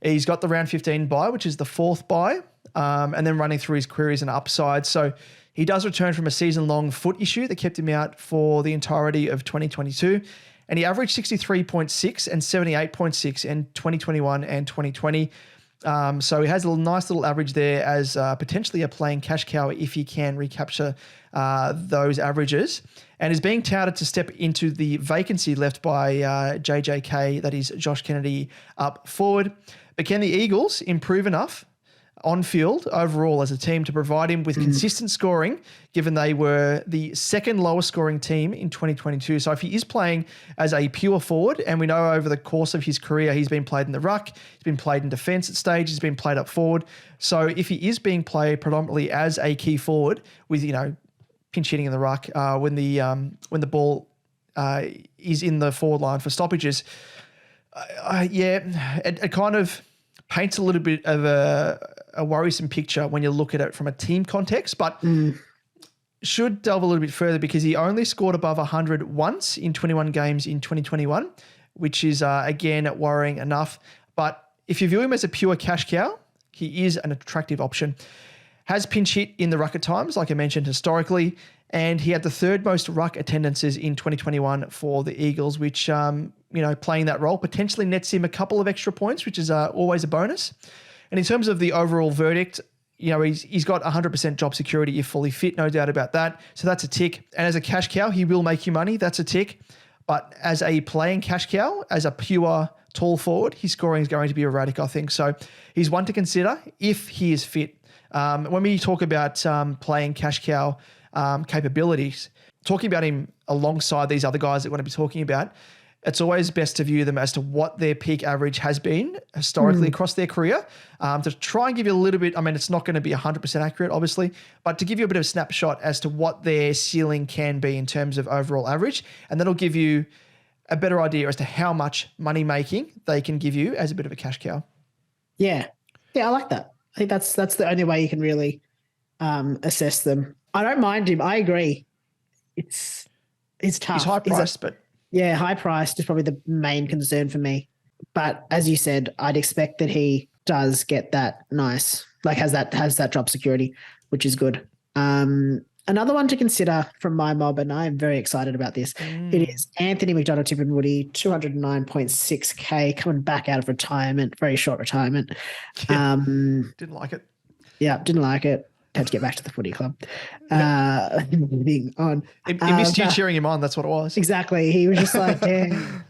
He's got the round 15 bye, which is the fourth bye, and then running through his queries and upside. So he does return from a season-long foot issue that kept him out for the entirety of 2022. And he averaged 63.6 and 78.6 in 2021 and 2020. So he has a nice little average there as potentially a playing cash cow if he can recapture those averages, and is being touted to step into the vacancy left by JJK, that is Josh Kennedy, up forward. But can the Eagles improve enough on field overall as a team to provide him with consistent scoring, given they were the second lowest scoring team in 2022? So if he is playing as a pure forward, and we know over the course of his career, he's been played in the ruck, he's been played in defence at stage, he's been played up forward. So if he is being played predominantly as a key forward with, pinch hitting in the ruck, when the ball is in the forward line for stoppages, it kind of paints a little bit of a worrisome picture when you look at it from a team context, but should delve a little bit further because he only scored above 100 once in 21 games in 2021, which is, again, worrying enough. But if you view him as a pure cash cow, he is an attractive option. Has pinch hit in the ruck at times, like I mentioned historically, and he had the third most ruck attendances in 2021 for the Eagles, which, playing that role potentially nets him a couple of extra points, which is always a bonus. And in terms of the overall verdict, he's got 100% job security if fully fit, no doubt about that. So that's a tick. And as a cash cow, he will make you money. That's a tick. But as a playing cash cow, as a pure tall forward, his scoring is going to be erratic, I think. So he's one to consider if he is fit. When we talk about playing cash cow capabilities, talking about him alongside these other guys that we're going to be talking about, it's always best to view them as to what their peak average has been historically across their career, to try and give you a little bit. I mean, it's not going to be 100% accurate, obviously, but to give you a bit of a snapshot as to what their ceiling can be in terms of overall average. And that'll give you a better idea as to how much money making they can give you as a bit of a cash cow. Yeah. Yeah, I like that. I think that's the only way you can really assess them. I don't mind him. I agree. It's tough. He's high priced, but yeah, high priced is probably the main concern for me. But as you said, I'd expect that he does get that nice, like has that job security, which is good. Another one to consider from my mob, and I'm very excited about this. It is Anthony McDonald Tipungwuti, 209.6K, coming back out of retirement, very short retirement. Didn't like it. Yeah, didn't like it. Had to get back to the footy club. Moving on. He missed you cheering him on. That's what it was. Exactly. He was just like, damn.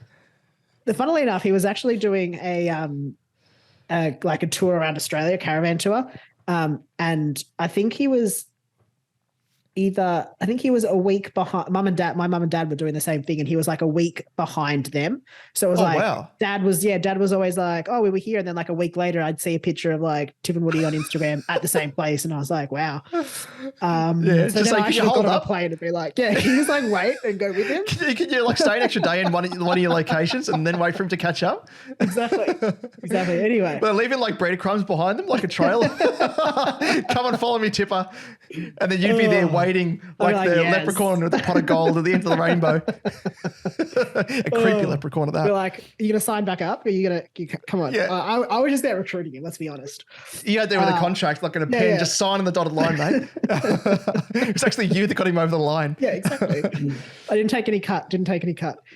Funnily enough, he was actually doing a tour around Australia, caravan tour. And I think he was a week behind. My mum and dad were doing the same thing, and he was like a week behind them. So it was wow. Dad was always like, oh, we were here. And then like a week later, I'd see a picture of like Tipungwuti on Instagram at the same place. And I was like, wow. So just then like, I should hold on a plane and be like, yeah, can you just like wait and go with him? Can you like stay an extra day in one of your locations and then wait for him to catch up? Exactly. Anyway. But leaving like breadcrumbs behind them, like a trail. Come and follow me, Tipper. And then you'd be there waiting waiting like the leprechaun with the pot of gold at the end of the rainbow. A creepy leprechaun at that. You're like, are you going to sign back up? Or are you going to, come on. Yeah. I was just there recruiting him, let's be honest. You had there with a contract, like in a pen, just signing the dotted line, mate. It's actually you that got him over the line. Yeah, exactly. I didn't take any cut.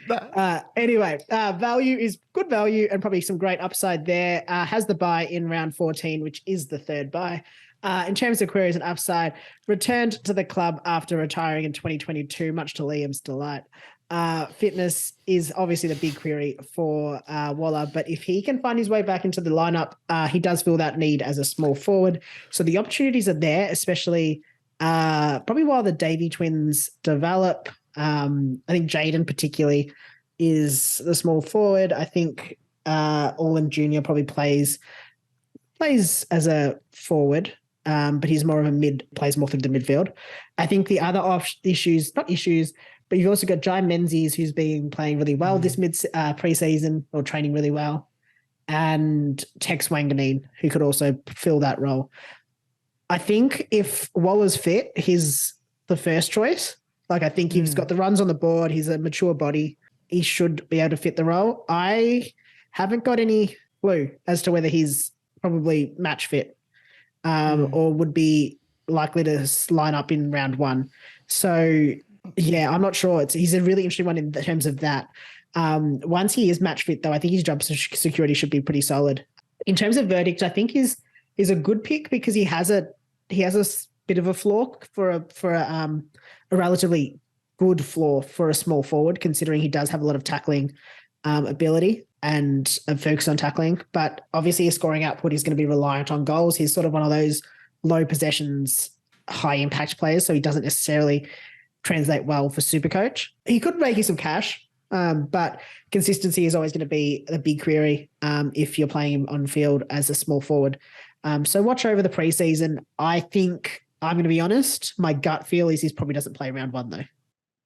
Nah. Anyway, value is good value and probably some great upside there. Has the buy in round 14, which is the third buy. In terms of queries and upside, returned to the club after retiring in 2022, much to Liam's delight. Fitness is obviously the big query for Waller, but if he can find his way back into the lineup, he does feel that need as a small forward. So the opportunities are there, especially probably while the Davey twins develop. I think Jaden particularly is the small forward. I think Orland Jr. probably plays as a forward, but he's more of a plays more through the midfield. I think the other not issues, but you've also got Jai Menzies, who's been playing really well this preseason or training really well, and Tex Wanganeen, who could also fill that role. I think if Waller's fit, he's the first choice. Like, I think he's got the runs on the board. He's a mature body. He should be able to fit the role. I haven't got any clue as to whether he's probably match fit or would be likely to line up in round 1. So, yeah, I'm not sure. He's a really interesting one in terms of that. Once he is match fit, though, I think his job security should be pretty solid. In terms of verdict, I think is a good pick because he has a bit of a floor for a relatively good floor for a small forward, considering he does have a lot of tackling ability and a focus on tackling. But obviously his scoring output is going to be reliant on goals. He's sort of one of those low possessions, high impact players, so he doesn't necessarily translate well for SuperCoach. He could make you some cash, but consistency is always going to be a big query if you're playing him on field as a small forward. So watch over the preseason. I think, I'm going to be honest, my gut feel is he probably doesn't play round 1 though.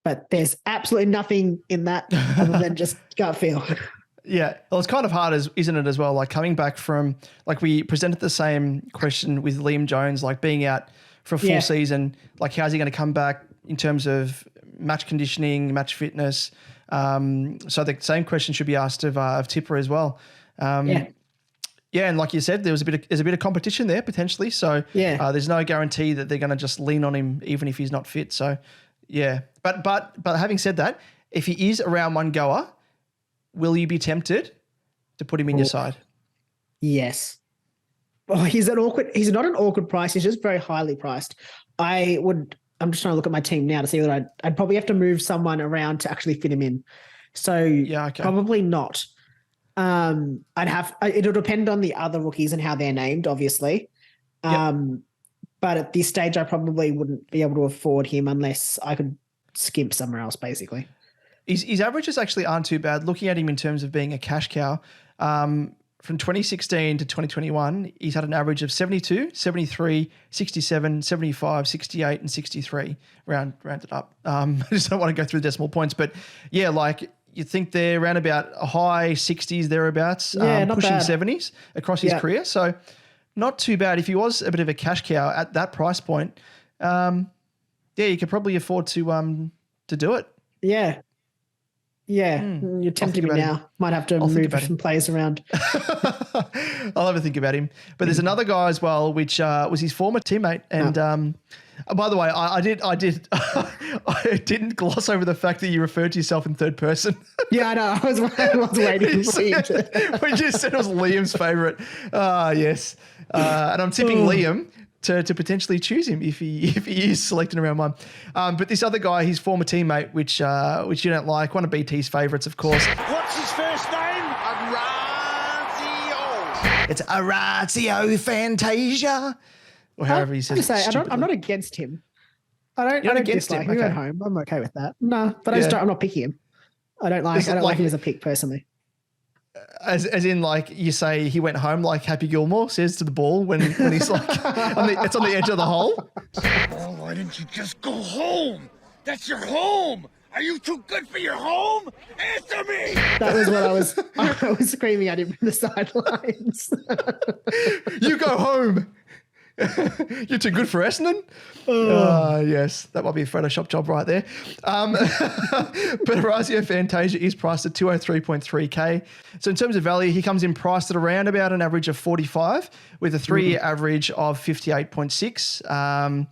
But there's absolutely nothing in that other than just gut feel. Yeah. Well, it's kind of hard, isn't it, as well? Like coming back from, like we presented the same question with Liam Jones, like being out for a full season, like how's he going to come back in terms of match conditioning, match fitness? So the same question should be asked of Tipper as well. Yeah, and like you said, there's a bit of competition there potentially. So there's no guarantee that they're going to just lean on him even if he's not fit. So yeah, but having said that, if he is a round 1 goer, will you be tempted to put him in your side? Yes. Oh, he's not an awkward price. He's just very highly priced. I'm just trying to look at my team now to see whether I'd probably have to move someone around to actually fit him in. So probably not. It'll depend on the other rookies and how they're named, obviously. But at this stage, I probably wouldn't be able to afford him unless I could skimp somewhere else, basically. His averages actually aren't too bad. Looking at him in terms of being a cash cow, from 2016 to 2021, he's had an average of 72, 73, 67, 75, 68, and 63, rounded up. I just don't want to go through the decimal points, but yeah, like you think they're around about a high 60s, thereabouts, pushing bad. 70s across his career. So not too bad. If he was a bit of a cash cow at that price point, you could probably afford to do it. Yeah. Yeah, you're tempting me now. Might have to move some players around. I'll have a think about him. But there's another guy as well, which was his former teammate. And by the way, I didn't gloss over the fact that you referred to yourself in third person. Yeah, I know. I was waiting for you to. We just said it was Liam's favourite. Yes. And I'm tipping Liam to potentially choose him if he is selected around 1. But this other guy, his former teammate, which you don't like, one of BT's favourites, of course. What's his first name? Orazio. It's Orazio Fantasia, or however he says it. I'm not against him. I don't dislike him. He went home. I'm okay with that. No, but I'm not picking him. I don't like him as a pick personally. As in, like you say, he went home like Happy Gilmore says to the ball when he's like, it's on the edge of the hole. Oh, why didn't you just go home? That's your home. Are you too good for your home? Answer me. That was what I was screaming at him from the sidelines. You go home. You're too good for Essendon? Yes, that might be a Photoshop job right there. But Razio Fantasia is priced at 203.3K. So in terms of value, he comes in priced at around about an average of 45 with a 3-year average of 58.6.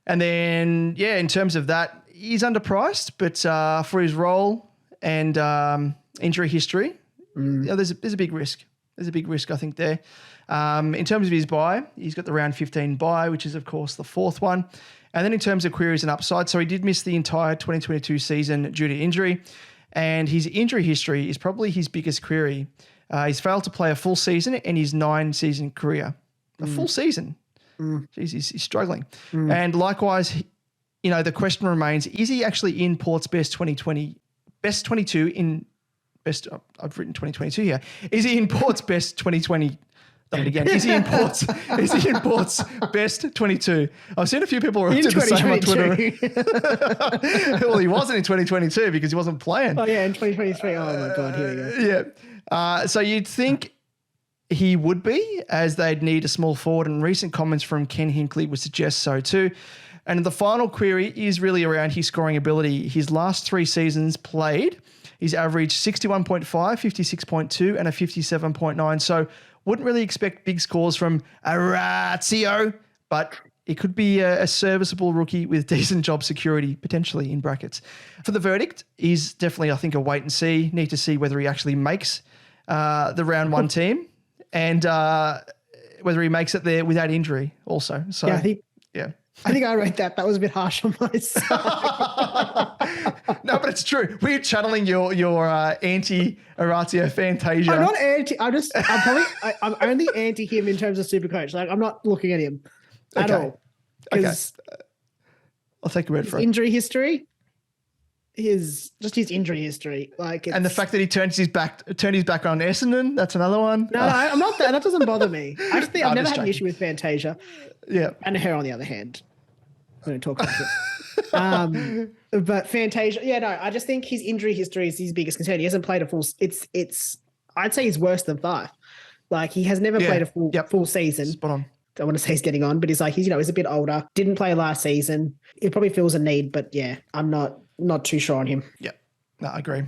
And then, in terms of that, he's underpriced, but for his role and injury history, there's a big risk. There's a big risk, I think, there. In terms of his buy, he's got the round 15 buy, which is, of course, the fourth one. And then in terms of queries and upside, so he did miss the entire 2022 season due to injury, and his injury history is probably his biggest query. He's failed to play a full season in his 9-season career. A full season. Jeez, he's struggling. And likewise, the question remains, is he actually in Port's best 22 in best, I've written 2022 here. Is he in Port's best 2020? Again, is he in Port's best 22? I've seen a few people who did the same on Twitter. Well, he wasn't in 2022 because he wasn't playing. Oh, yeah, in 2023. Oh, my God, here we go. Yeah. So you'd think he would be, as they'd need a small forward, and recent comments from Ken Hinkley would suggest so too. And the final query is really around his scoring ability. His last 3 seasons played, he's averaged 61.5, 56.2, and a 57.9. So wouldn't really expect big scores from Razio, but it could be a serviceable rookie with decent job security, potentially in brackets. For the verdict, is definitely, I think, a wait and see. Need to see whether he actually makes the round 1 team and whether he makes it there without injury also. So, I think I wrote that. That was a bit harsh on my side. No, but it's true. We're channeling your anti-Razio Fantasia. I'm not anti. I'm only anti him in terms of SuperCoach. Like, I'm not looking at him at all. Okay. I'll take your word for it. Injury history. His injury history. And the fact that he turned his back on Essendon, that's another one. No, I'm not that. That doesn't bother me. I just think I've never had an issue with Fantasia. Yeah. And her, on the other hand. We don't talk about it. But Fantasia, I just think his injury history is his biggest concern. He hasn't played a full. I'd say he's worse than Fife. Like, he has never played a full season. Spot on. I want to say he's getting on, but he's a bit older. Didn't play last season. He probably feels a need, but I'm not too sure on him. Yeah, no, I agree.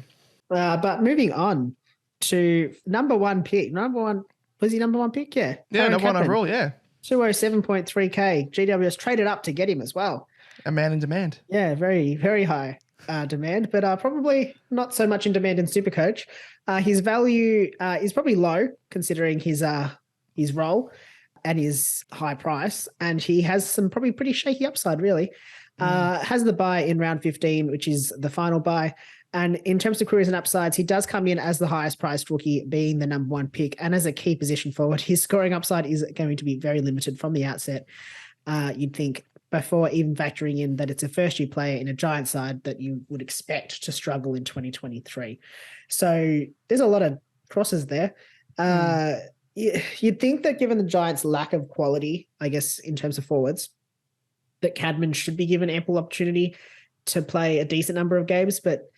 But moving on to number 1 pick. Was he number 1 pick? Yeah. Yeah, number 1 overall. Yeah. 207.3K. GWS traded up to get him as well. A man in demand. Yeah, very, very high demand, but probably not so much in demand in SuperCoach. His value is probably low considering his role and his high price, and he has some probably pretty shaky upside, really. Has the buy in round 15, which is the final buy. And in terms of queries and upsides, he does come in as the highest priced rookie, being the number 1 pick, and as a key position forward. His scoring upside is going to be very limited from the outset. You'd think, before even factoring in that it's a first-year player in a Giant side that you would expect to struggle in 2023. So there's a lot of crosses there. You'd think that given the Giants' lack of quality, I guess, in terms of forwards, that CADMAN should be given ample opportunity to play a decent number of games. But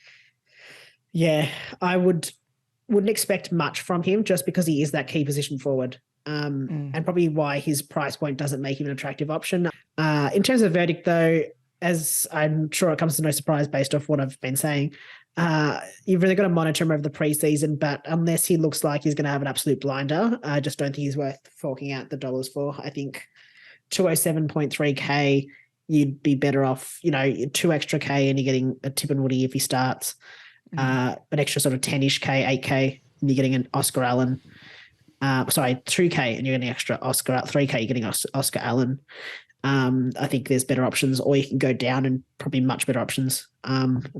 I wouldn't expect much from him just because he is that key position forward. And probably why his price point doesn't make him an attractive option. In terms of verdict, though, as I'm sure it comes to no surprise based off what I've been saying, you've really got to monitor him over the preseason, but unless he looks like he's going to have an absolute blinder, I just don't think he's worth forking out the dollars for. I think 207.3K, you'd be better off, 2 extra K and you're getting a Tipungwuti if he starts, an extra sort of 10-ish K, 8K, and you're getting an Oscar Allen. 2K and you're getting extra Oscar, 3K, you're getting Oscar Allen. I think there's better options, or you can go down and probably much better options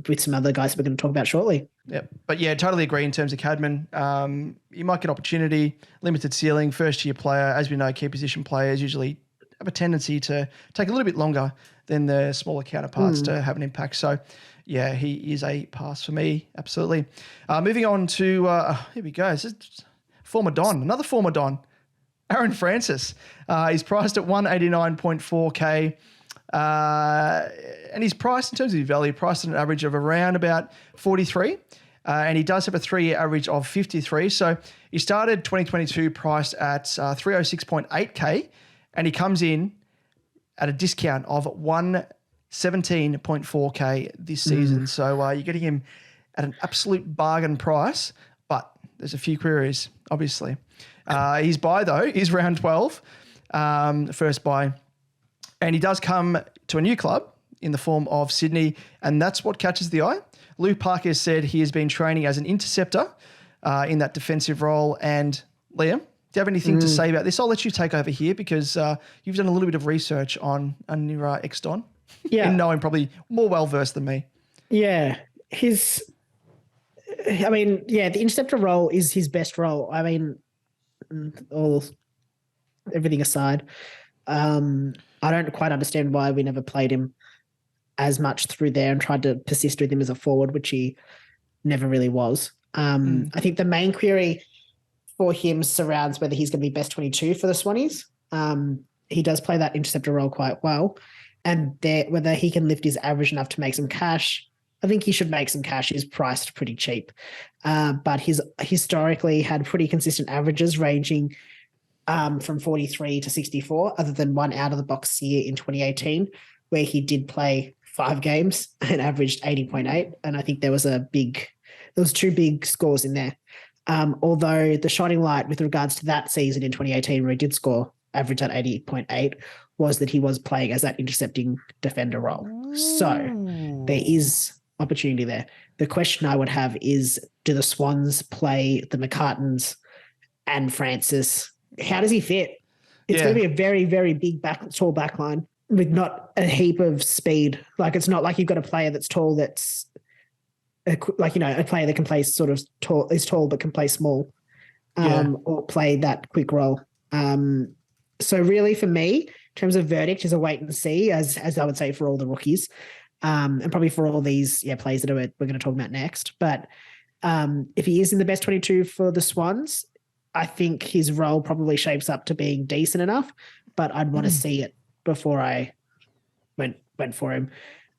with some other guys that we're going to talk about shortly. Yeah, but totally agree in terms of CADMAN. You might get opportunity, limited ceiling, first-year player. As we know, key position players usually have a tendency to take a little bit longer than the smaller counterparts to have an impact. So, he is a pass for me, absolutely. Moving on to, here we go. This is former Don, another former Don. Aaron Francis. He's priced at 189.4K. And he's priced, in terms of his value, priced at an average of around about 43. And he does have a 3-year average of 53. So he started 2022 priced at 306.8K. and he comes in at a discount of 117.4K this season. So you're getting him at an absolute bargain price, but there's a few queries, obviously. His buy, though, is round 12, first buy. And he does come to a new club in the form of Sydney, and that's what catches the eye. Lou Parker said he has been training as an interceptor in that defensive role. And Liam, do you have anything to say about this? I'll let you take over here because you've done a little bit of research on your ex-Don. Yeah. And know him probably more well-versed than me. Yeah. The interceptor role is his best role. I mean, everything aside, I don't quite understand why we never played him as much through there and tried to persist with him as a forward, which he never really was. I think the main query for him surrounds whether he's going to be best 22 for the Swannies. He does play that interceptor role quite well, and whether he can lift his average enough to make some cash. I think he should make some cash. He's priced pretty cheap, but he's historically had pretty consistent averages ranging from 43 to 64, other than one out-of-the-box year in 2018 where he did play 5 games and averaged 80.8, and I think there was two big scores in there. Although the shining light with regards to that season in 2018 where he did average at 80.8 was that he was playing as that intercepting defender role. So there is opportunity there. The question I would have is, do the Swans play the McCartans and Francis? How does he fit? It's going to be a very, very big tall back line with not a heap of speed. Like, it's not like you've got a player that's tall that's a player that can play sort of tall, is tall but can play small, or play that quick role. So really for me, in terms of verdict, is a wait and see, as I would say for all the rookies, and probably for all these plays that we're going to talk about next. But if he is in the best 22 for the Swans, I think his role probably shapes up to being decent enough, but I'd want to see it before I went for him.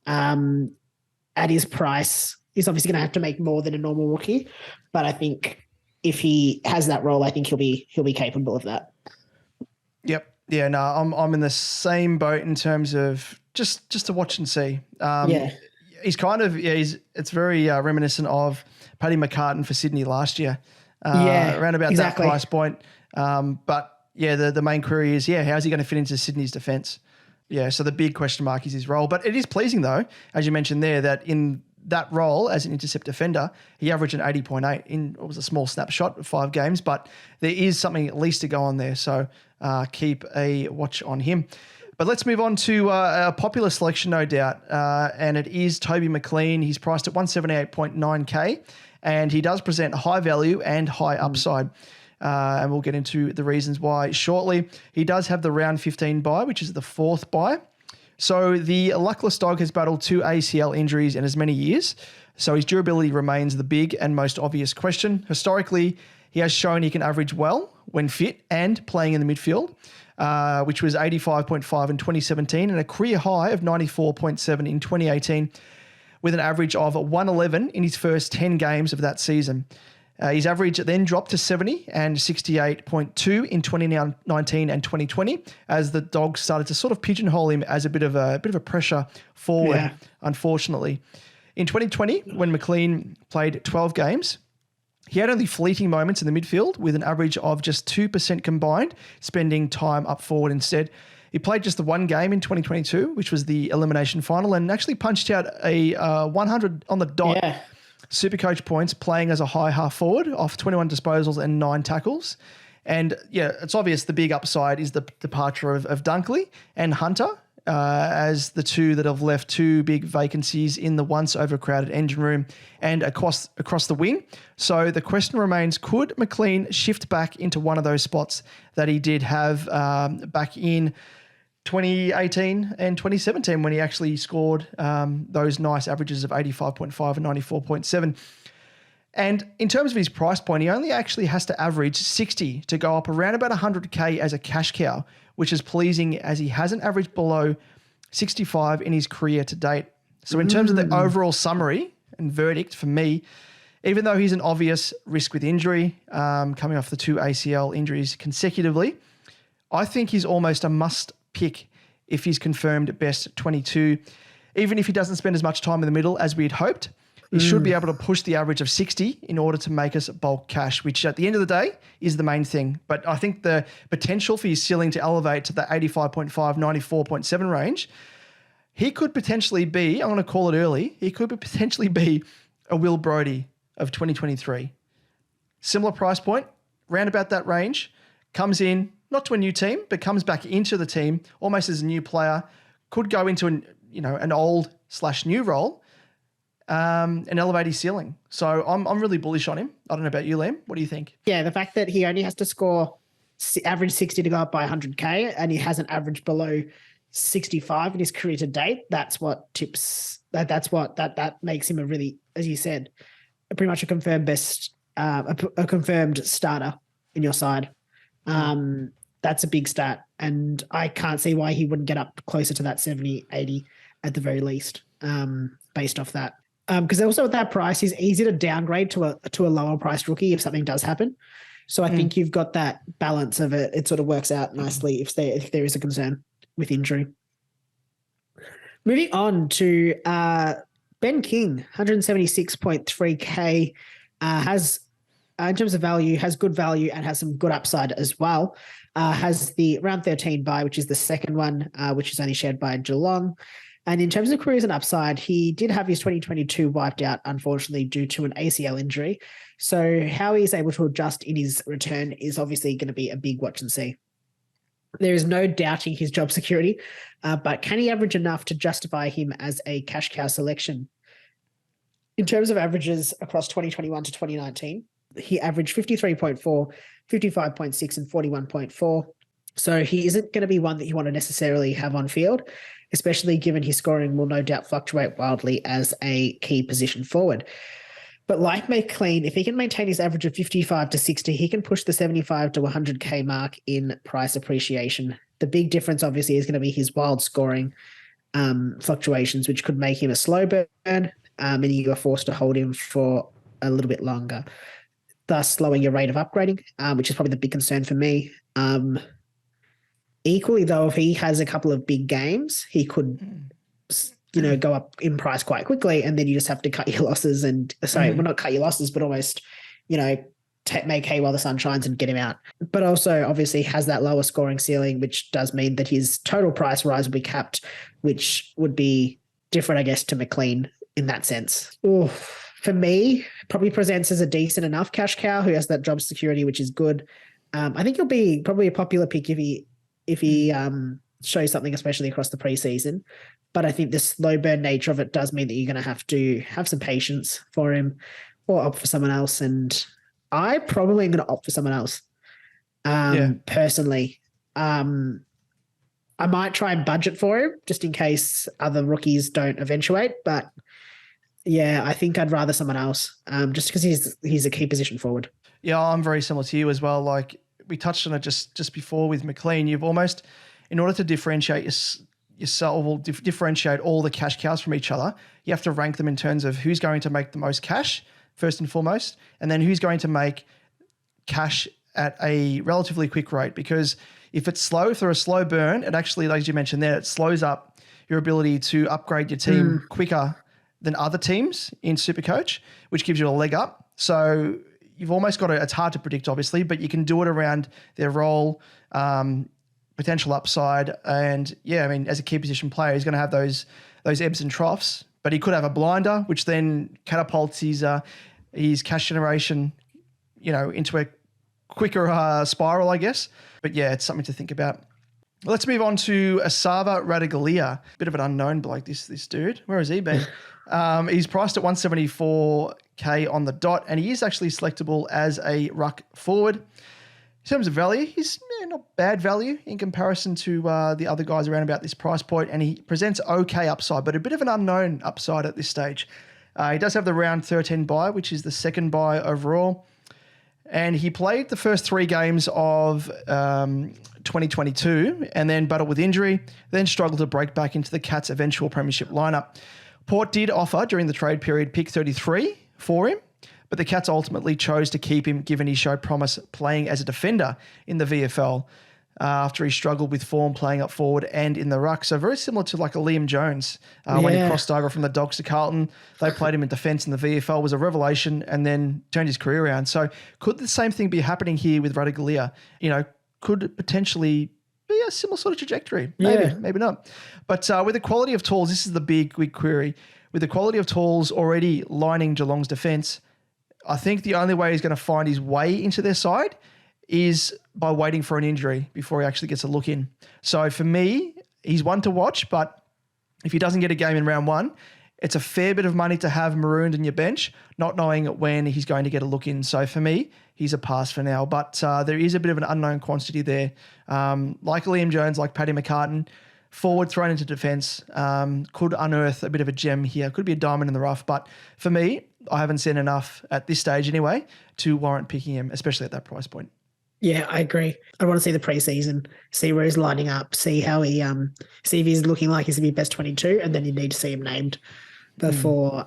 At his price, he's obviously going to have to make more than a normal rookie, but I think if he has that role, I think he'll be capable of that. Yep. Yeah. No, I'm in the same boat in terms of just to watch and see. He's kind of it's very reminiscent of Paddy McCartan for Sydney last year. Around about that price point. But the main query is, how's he going to fit into Sydney's defence? Yeah, so the big question mark is his role. But it is pleasing, though, as you mentioned there, that in that role as an intercept defender, he averaged an 80.8 in what was a small snapshot of 5 games, but there is something at least to go on there. So keep a watch on him. But let's move on to a popular selection, no doubt, and it is Toby McLean. He's priced at 178.9K, and he does present high value and high upside. And we'll get into the reasons why shortly. He does have the round 15 bye, which is the 4th bye. So the luckless dog has battled 2 ACL injuries in as many years. So his durability remains the big and most obvious question. Historically, he has shown he can average well when fit and playing in the midfield, which was 85.5 in 2017 and a career high of 94.7 in 2018, with an average of 111 in his first 10 games of that season. His average then dropped to 70 and 68.2 in 2019 and 2020 as the Dogs started to sort of pigeonhole him as a bit of a pressure forward, unfortunately. In 2020, when McLean played 12 games, he had only fleeting moments in the midfield with an average of just 2% combined, spending time up forward instead. He played just the one game in 2022, which was the elimination final, and actually punched out a 100 on the dot. Yeah. SuperCoach points playing as a high half forward off 21 disposals and 9 tackles. And it's obvious the big upside is the departure of Dunkley and Hunter as the two that have left 2 big vacancies in the once overcrowded engine room and across the wing. So the question remains, could McLean shift back into one of those spots that he did have back in 2018 and 2017 when he actually scored those nice averages of 85.5 and 94.7. And in terms of his price point, he only actually has to average 60 to go up around about 100K as a cash cow, which is pleasing as he hasn't averaged below 65 in his career to date. So in terms of the overall summary and verdict for me, even though he's an obvious risk with injury, coming off the 2 ACL injuries consecutively, I think he's almost a must pick if he's confirmed best 22. Even if he doesn't spend as much time in the middle as we had hoped, he should be able to push the average of 60 in order to make us bulk cash, which at the end of the day is the main thing. But I think the potential for his ceiling to elevate to the 85.5, 94.7 range, he could potentially be, I'm going to call it early, he could potentially be a Will Brodie of 2023. Similar price point, round about that range, comes in, not to a new team, but comes back into the team almost as a new player, could go into an old/new role, and elevate his ceiling. So I'm really bullish on him. I don't know about you, Liam. What do you think? Yeah, the fact that he only has to score average 60 to go up by 100K and he hasn't averaged below 65 in his career to date, that's what tips, that makes him a really, as you said, pretty much a confirmed best, a confirmed starter in your side. That's a big stat. And I can't see why he wouldn't get up closer to that 70, 80 at the very least, based off that. Because also at that price, he's easy to downgrade to a lower priced rookie if something does happen. So I think you've got that balance of it. It sort of works out nicely if there is a concern with injury. Moving on to Ben King, 176.3K, has in terms of value, has good value and has some good upside as well. Has the round 13 bye, which is the second one, which is only shared by Geelong. And in terms of careers and upside, he did have his 2022 wiped out, unfortunately, due to an ACL injury. So how he's able to adjust in his return is obviously going to be a big watch and see. There is no doubting his job security, but can he average enough to justify him as a cash cow selection? In terms of averages across 2021 to 2019, he averaged 53.4, 55.6, and 41.4. So he isn't going to be one that you want to necessarily have on field, especially given his scoring will no doubt fluctuate wildly as a key position forward. But like McLean, if he can maintain his average of 55 to 60, he can push the 75 to 100K mark in price appreciation. The big difference, obviously, is going to be his wild scoring fluctuations, which could make him a slow burn, and you are forced to hold him for a little bit longer, thus slowing your rate of upgrading, which is probably the big concern for me. Equally, though, if he has a couple of big games, he could, go up in price quite quickly, and then you just have to cut your losses well, not cut your losses, but almost, make hay while the sun shines and get him out. But also, obviously, has that lower scoring ceiling, which does mean that his total price rise will be capped, which would be different, I guess, to McLean in that sense. Ooh, for me, probably presents as a decent enough cash cow who has that job security, which is good. I think he'll be probably a popular pick if he shows something, especially across the preseason. But I think the slow burn nature of it does mean that you're going to have some patience for him or opt for someone else. And I probably am going to opt for someone else. Personally, I might try and budget for him just in case other rookies don't eventuate. But yeah, I think I'd rather someone else just because he's a key position forward. Yeah, I'm very similar to you as well. Like we touched on it just before with McLean, you've almost, in order to differentiate yourself or differentiate all the cash cows from each other, you have to rank them in terms of who's going to make the most cash first and foremost, and then who's going to make cash at a relatively quick rate. Because if they're a slow burn, it actually, like you mentioned there, it slows up your ability to upgrade your team quicker than other teams in SuperCoach, which gives you a leg up. So you've almost got it's hard to predict, obviously, but you can do it around their role, potential upside. And yeah, I mean, as a key position player, he's going to have those ebbs and troughs, but he could have a blinder, which then catapults his cash generation, into a quicker spiral, I guess. But yeah, it's something to think about. Let's move on to Asava RATUGOLEA. Bit of an unknown bloke, this dude. Where has he been? He's priced at 174K on the dot, and he is actually selectable as a ruck forward. In terms of value, he's not bad value in comparison to the other guys around about this price point, and he presents okay upside, but a bit of an unknown upside at this stage. He does have the round 13 bye, which is the second bye overall, and he played the first 3 games of 2022 and then battled with injury, then struggled to break back into the Cats' eventual premiership lineup. Port did offer during the trade period pick 33 for him, but the Cats ultimately chose to keep him given he showed promise playing as a defender in the VFL. after he struggled with form playing up forward and in the ruck. So very similar to like a Liam Jones when he crossed over from the Dogs to Carlton. They played him in defence in the VFL, was a revelation, and then turned his career around. So could the same thing be happening here with RATUGOLEA? You know, could potentially be a similar sort of trajectory. Maybe, maybe not. But with the quality of tools, this is the big query. With the quality of tools already lining Geelong's defence, I think the only way he's going to find his way into their side is by waiting for an injury before he actually gets a look in. So for me, he's one to watch, but if he doesn't get a game in round one, it's a fair bit of money to have marooned in your bench, not knowing when he's going to get a look in. So for me, he's a pass for now. But there is a bit of an unknown quantity there. Like Liam Jones, like Paddy McCartan, forward thrown into defence, could unearth a bit of a gem here. Could be a diamond in the rough. But for me, I haven't seen enough at this stage anyway to warrant picking him, especially at that price point. Yeah, I agree. I want to see the preseason, see where he's lining up, see how he, see if he's looking like he's going to be best 22, and then you need to see him named before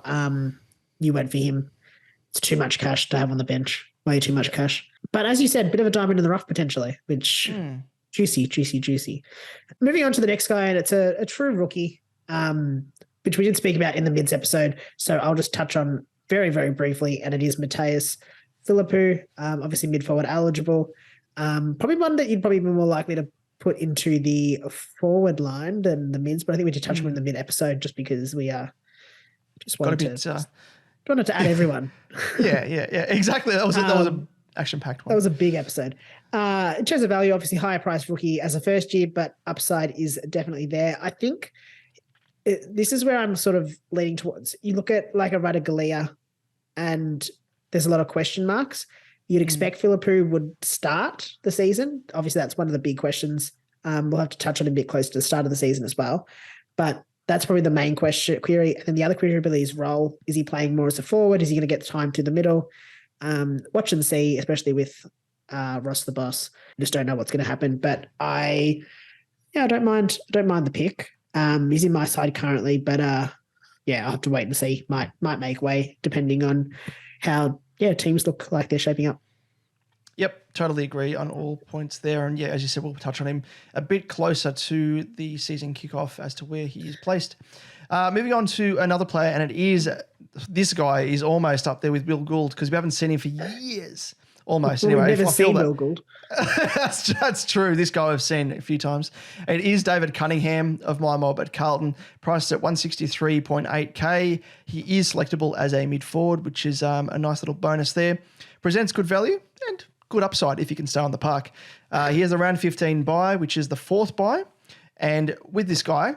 you went for him. It's too much cash to have on the bench, way too much cash. But as you said, bit of a diamond in the rough potentially, which juicy. Moving on to the next guy, and it's a true rookie, which we did speak about in the mids episode. So I'll just touch on very, very briefly, and it is Matthias Philippou, obviously mid-forward eligible. Probably one that you'd probably be more likely to put into the forward line than the mids, but I think we did touch on in the mid episode just because we just wanted to add everyone. Yeah, exactly. That was a action-packed one. That was a big episode. In terms of value, obviously higher price rookie as a first year, but upside is definitely there. I think this is where I'm sort of leaning towards. You look at like a RATUGOLEA and there's a lot of question marks. You'd expect Philippou would start the season. Obviously, that's one of the big questions. We'll have to touch on it a bit closer to the start of the season as well. But that's probably the main query. And then the other query really is role. Is he playing more as a forward? Is he going to get the time through the middle? Watch and see, especially with Ross the Boss. Just don't know what's going to happen. But I don't mind the pick. He's in my side currently, but I'll have to wait and see. Might make way depending on how teams look like they're shaping up. Yep, totally agree on all points there. And as you said, we'll touch on him a bit closer to the season kickoff as to where he is placed. Moving on to another player, and this guy is almost up there with Will Gould because we haven't seen him for years. Almost, anyway. We've never seen Will Gould. That's true. This guy I've seen a few times. It is David Cunningham of my mob at Carlton, priced at 163.8K. He is selectable as a mid-forward, which is a nice little bonus there. Presents good value and good upside if he can stay on the park. He has a round 15 bye, which is the fourth bye. And with this guy,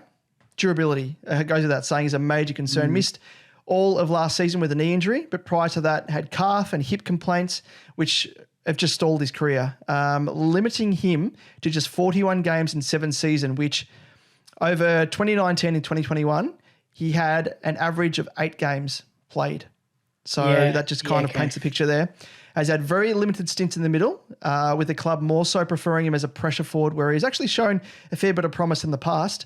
durability, goes without saying, is a major concern. Missed all of last season with a knee injury, but prior to that had calf and hip complaints, which have just stalled his career, limiting him to just 41 games in 7 seasons, which over 2019 and 2021, he had an average of 8 games played. So that just kind of paints the picture there. Has had very limited stints in the middle, with the club more so preferring him as a pressure forward, where he's actually shown a fair bit of promise in the past.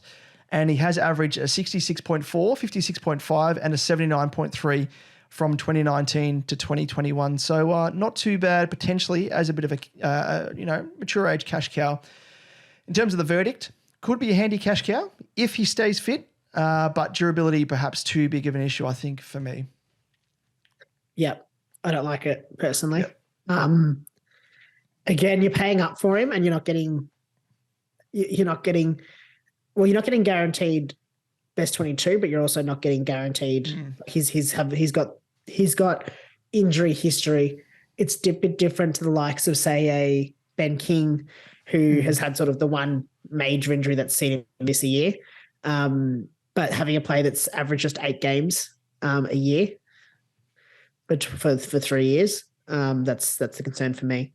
And he has averaged a 66.4, 56.5, and a 79.3 from 2019 to 2021. So not too bad, potentially, as a bit of a mature age cash cow. In terms of the verdict, could be a handy cash cow if he stays fit, but durability perhaps too big of an issue, I think, for me. Yeah, I don't like it personally. Yep. Again, you're paying up for him, and you're not getting guaranteed best 22, but you're also not getting guaranteed. He's got injury history. It's a bit different to the likes of, say, a Ben King, who has had sort of the one major injury that's seen him miss a year. But having a player that's averaged just 8 games a year, but for 3 years, that's a concern for me.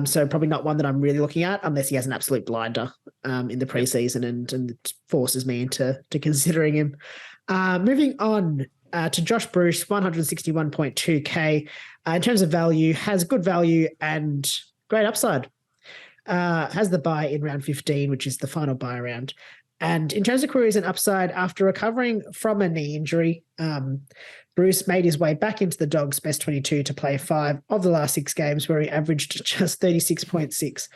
So probably not one that I'm really looking at unless he has an absolute blinder in the preseason and it forces me into considering him. Moving on to Josh Bruce, 161.2K. In terms of value, has good value and great upside. Has the bye in round 15, which is the final bye round. And in terms of careers and upside, after recovering from a knee injury, Bruce made his way back into the Dogs' best 22 to play 5 of the last 6 games, where he averaged just 36.6.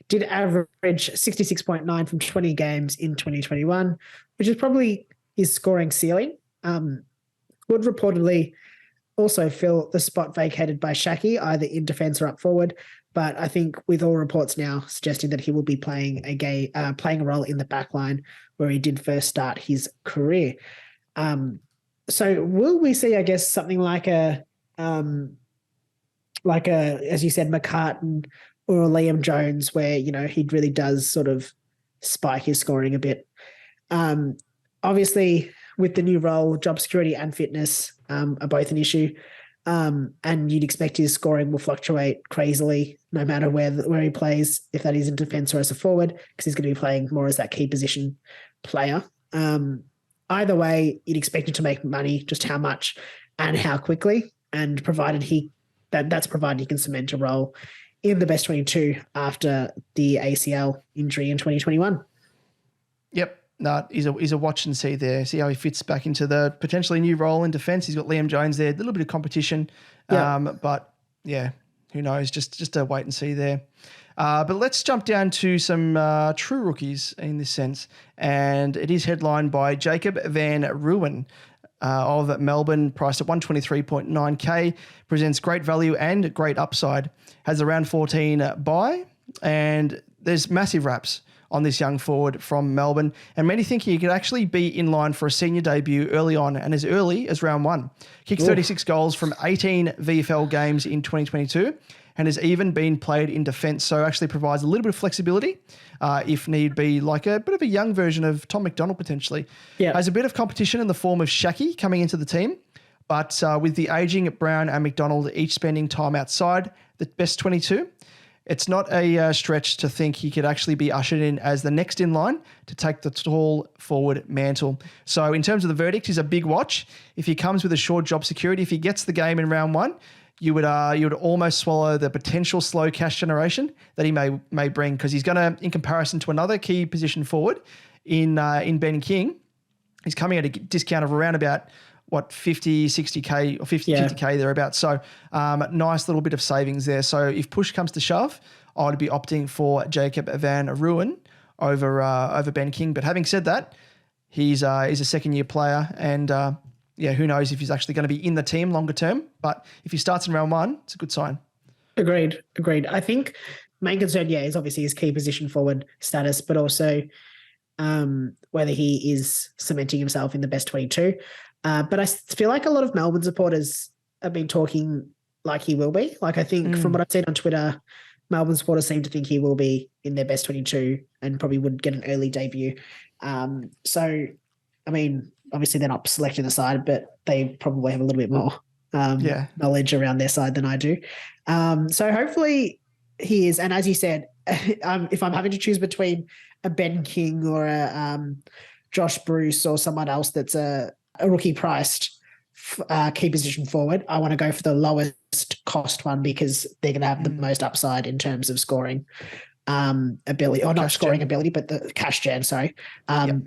did average 66.9 from 20 games in 2021, which is probably his scoring ceiling. Would reportedly also fill the spot vacated by Shaki, either in defence or up forward. But I think with all reports now suggesting that he will be playing a role in the back line where he did first start his career. So will we see, I guess, something like a as you said, McCartan or Liam Jones, where, you know, he really does sort of spike his scoring a bit. Obviously, with the new role, job security and fitness are both an issue. And you'd expect his scoring will fluctuate crazily no matter where he plays, if that is in defence or as a forward, because he's going to be playing more as that key position player. Either way, you'd expect him to make money, just how much and how quickly, and that's provided he can cement a role in the best 22 after the ACL injury in 2021. Yep. No, he's a watch and see there. See how he fits back into the potentially new role in defence. He's got Liam Jones there, a little bit of competition. But yeah, who knows? Just a wait and see there. But let's jump down to some true rookies in this sense. And it is headlined by Jacob van Rooyen of Melbourne, priced at 123.9K, presents great value and great upside, has a round 14 bye, and there's massive raps on this young forward from Melbourne, and many think he could actually be in line for a senior debut early on, and as early as round 1. Kicked 36 goals from 18 VFL games in 2022, and has even been played in defence, so actually provides a little bit of flexibility if need be, like a bit of a young version of Tom McDonald potentially. Has a bit of competition in the form of Shaki coming into the team, but with the ageing Brown and McDonald each spending time outside the best 22, it's not a stretch to think he could actually be ushered in as the next in line to take the tall forward mantle. So in terms of the verdict, he's a big watch. If he comes with a short job security, if he gets the game in round 1, you would almost swallow the potential slow cash generation that he may bring, because he's going to, in comparison to another key position forward in Ben King, he's coming at a discount of around about 50, 60K or 50K thereabouts. So nice little bit of savings there. So if push comes to shove, I would be opting for Jacob van Rooyen over Ben King. But having said that, he's a second-year player, and who knows if he's actually going to be in the team longer term. But if he starts in round 1, it's a good sign. Agreed. I think main concern, is obviously his key position forward status, but also whether he is cementing himself in the best 22. But I feel like a lot of Melbourne supporters have been talking like he will be. Like, I think from what I've seen on Twitter, Melbourne supporters seem to think he will be in their best 22 and probably would get an early debut. So, I mean, obviously they're not selecting the side, but they probably have a little bit more knowledge around their side than I do. So hopefully he is. And as you said, if I'm having to choose between a Ben King or a Josh Bruce or someone else that's a rookie priced key position forward, I want to go for the lowest cost one, because they're going to have the most upside in terms of scoring ability, or not scoring ability, but the cash gen,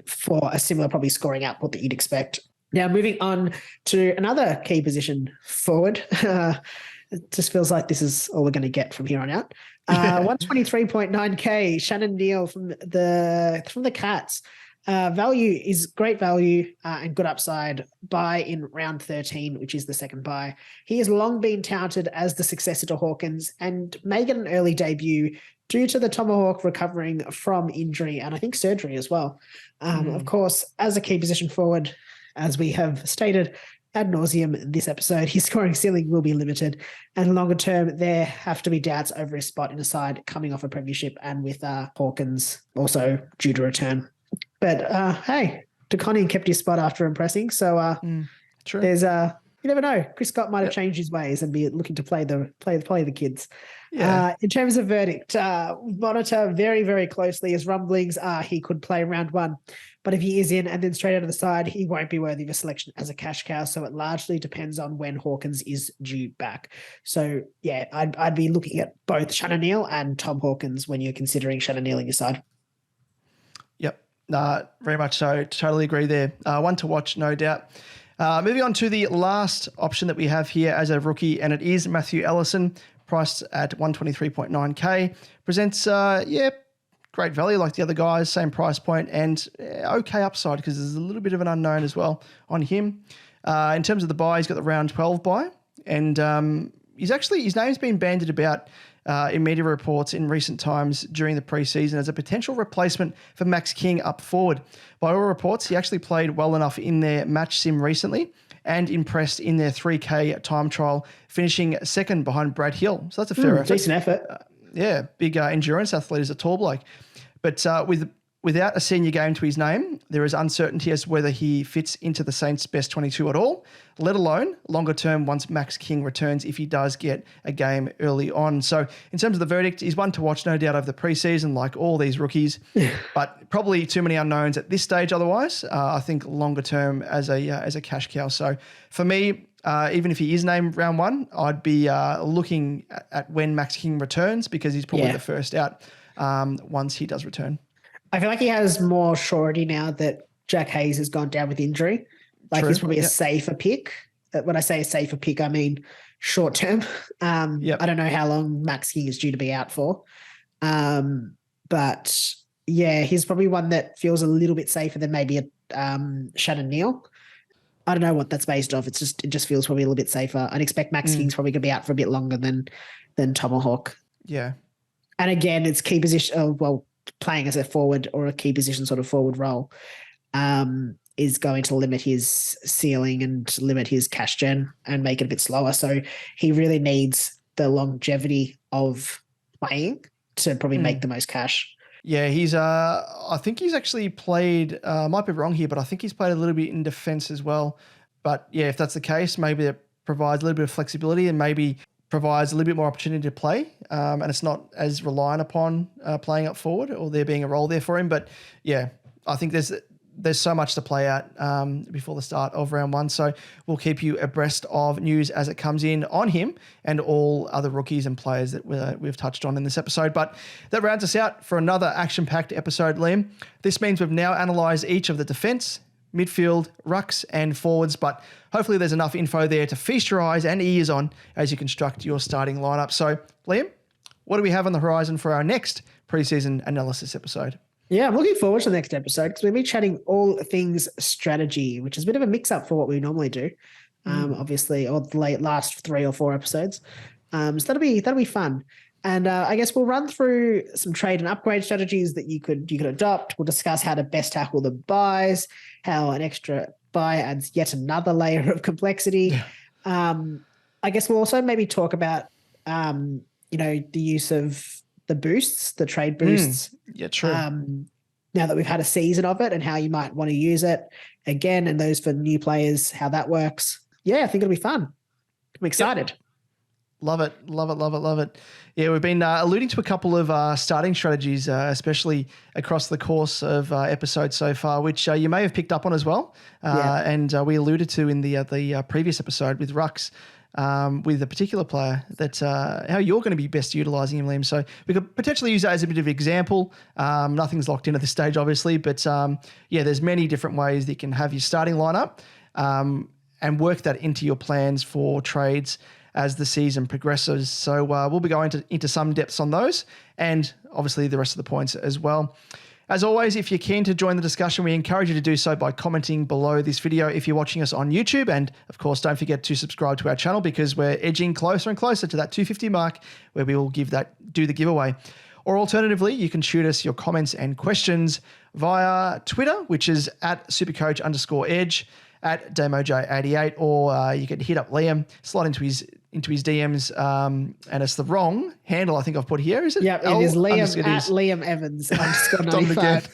for a similar probably scoring output that you'd expect. Now, moving on to another key position forward. It just feels like this is all we're going to get from here on out. 123.9K, Shannon Neale from the Cats. Value is great value and good upside. Buy in round 13, which is the second buy. He has long been touted as the successor to Hawkins and may get an early debut due to the Tomahawk recovering from injury and I think surgery as well. Of course, as a key position forward, as we have stated ad nauseum this episode, his scoring ceiling will be limited, and longer term there have to be doubts over his spot in a side coming off a premiership and with Hawkins also due to return. But hey, DeConning kept his spot after impressing. So true. There's you never know. Chris Scott might have changed his ways and be looking to play the kids. In terms of verdict, monitor very, very closely, as rumblings are he could play round 1. But if he is in and then straight out of the side, he won't be worthy of a selection as a cash cow. So it largely depends on when Hawkins is due back. So I'd be looking at both Shannon Neale and Tom Hawkins when you're considering Shannon Neale in your side. Yep. Very much so. Totally agree there. One to watch, no doubt. Moving on to the last option that we have here as a rookie, and it is Matthew Allison, priced at 123.9K. Presents, great value like the other guys, same price point, and okay upside because there's a little bit of an unknown as well on him. In terms of the buy, he's got the round 12 buy, and his name's been bandied about in media reports in recent times during the preseason as a potential replacement for Max King up forward. By all reports, he actually played well enough in their match sim recently and impressed in their 3K time trial, finishing second behind Brad Hill. So that's a fair effort. Decent effort. Big endurance athlete is a tall bloke. But without a senior game to his name, there is uncertainty as to whether he fits into the Saints' best 22 at all, let alone longer term once Max King returns if he does get a game early on. So in terms of the verdict, he's one to watch, no doubt, over the preseason, like all these rookies, but probably too many unknowns at this stage otherwise. I think longer term as a cash cow. So for me, even if he is named round one, I'd be looking at when Max King returns because he's probably the first out once he does return. I feel like he has more surety now that Jack Hayes has gone down with injury. Like he's probably a safer pick. When I say a safer pick, I mean short term. I don't know how long Max King is due to be out for. But yeah, he's probably one that feels a little bit safer than maybe a Shannon Neale. I don't know what that's based off. It just feels probably a little bit safer. I'd expect Max King's probably going to be out for a bit longer than Tomahawk. Yeah. And again, it's key position. Playing as a forward or a key position sort of forward role is going to limit his ceiling and limit his cash gen and make it a bit slower. So he really needs the longevity of playing to probably make the most cash. Yeah, he's I think he's actually played, might be wrong here, but I think he's played a little bit in defense as well. But yeah, if that's the case, maybe it provides a little bit of flexibility and maybe provides a little bit more opportunity to play, and it's not as reliant upon playing up forward or there being a role there for him. But yeah, I think there's so much to play at before the start of round one. So we'll keep you abreast of news as it comes in on him and all other rookies and players that we've touched on in this episode. But that rounds us out for another action-packed episode, Liam. This means we've now analysed each of the defence, midfield, rucks and forwards, but hopefully there's enough info there to feast your eyes and ears on as you construct your starting lineup. So, Liam, what do we have on the horizon for our next preseason analysis episode? Yeah, I'm looking forward to the next episode because we'll be chatting all things strategy, which is a bit of a mix-up for what we normally do, obviously, or the last 3 or 4 episodes. So that'll be fun. And I guess we'll run through some trade and upgrade strategies that you could adopt. We'll discuss how to best tackle the buys, how an extra buy adds yet another layer of complexity. I guess we'll also maybe talk about, the use of the boosts, the trade boosts. Yeah, true. Now that we've had a season of it and how you might want to use it again, and those for new players, how that works. Yeah, I think it'll be fun. I'm excited. Yep. Love it. Yeah, we've been alluding to a couple of starting strategies, especially across the course of episodes so far, which you may have picked up on as well. And we alluded to in the previous episode with Rucks, with a particular player that how you're going to be best utilising him, Liam. So we could potentially use that as a bit of example. Nothing's locked in at this stage, obviously, but there's many different ways that you can have your starting lineup and work that into your plans for trades as the season progresses. So we'll be going into some depths on those and obviously the rest of the points as well. As always, if you're keen to join the discussion, we encourage you to do so by commenting below this video if you're watching us on YouTube. And of course, don't forget to subscribe to our channel because we're edging closer and closer to that 250 mark where we will do the giveaway. Or alternatively, you can shoot us your comments and questions via Twitter, which is at @supercoach_edge, at DamoJ88, or you can hit up Liam, slide into his DMs, and it's the wrong handle I think I've put here, is it? Yeah, it is Liam at Liam Evans _95.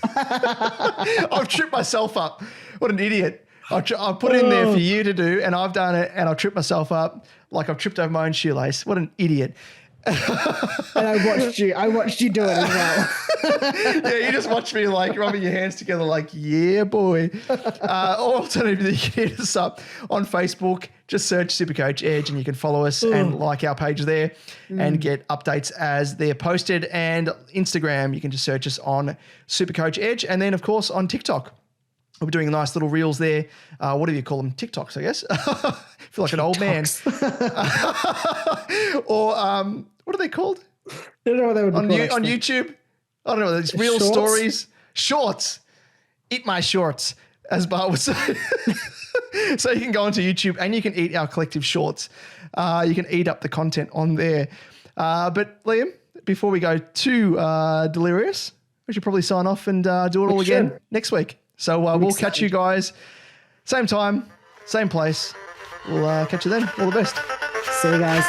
I've tripped myself up. What an idiot. I put it in there for you to do, and I've done it, and I've tripped myself up like I've tripped over my own shoelace. What an idiot. And I watched you do it as well. Yeah, you just watch me like rubbing your hands together like, yeah, boy. Or alternatively, you can hit us up on Facebook. Just search SuperCoach Edge and you can follow us and like our page there and get updates as they're posted. And Instagram, you can just search us on SuperCoach Edge. And then, of course, on TikTok, We'll be doing nice little reels there. What do you call them? TikToks, I guess. I feel like an old man. Or what are they called? I don't know what they would be on YouTube. I don't know. These real stories. Shorts. Eat my shorts, as Bart would say. So you can go onto YouTube and you can eat our collective shorts. You can eat up the content on there. But Liam, before we go too delirious, we should probably sign off and do it all again next week. So we'll catch you guys same time, same place. We'll catch you then. All the best. See you guys.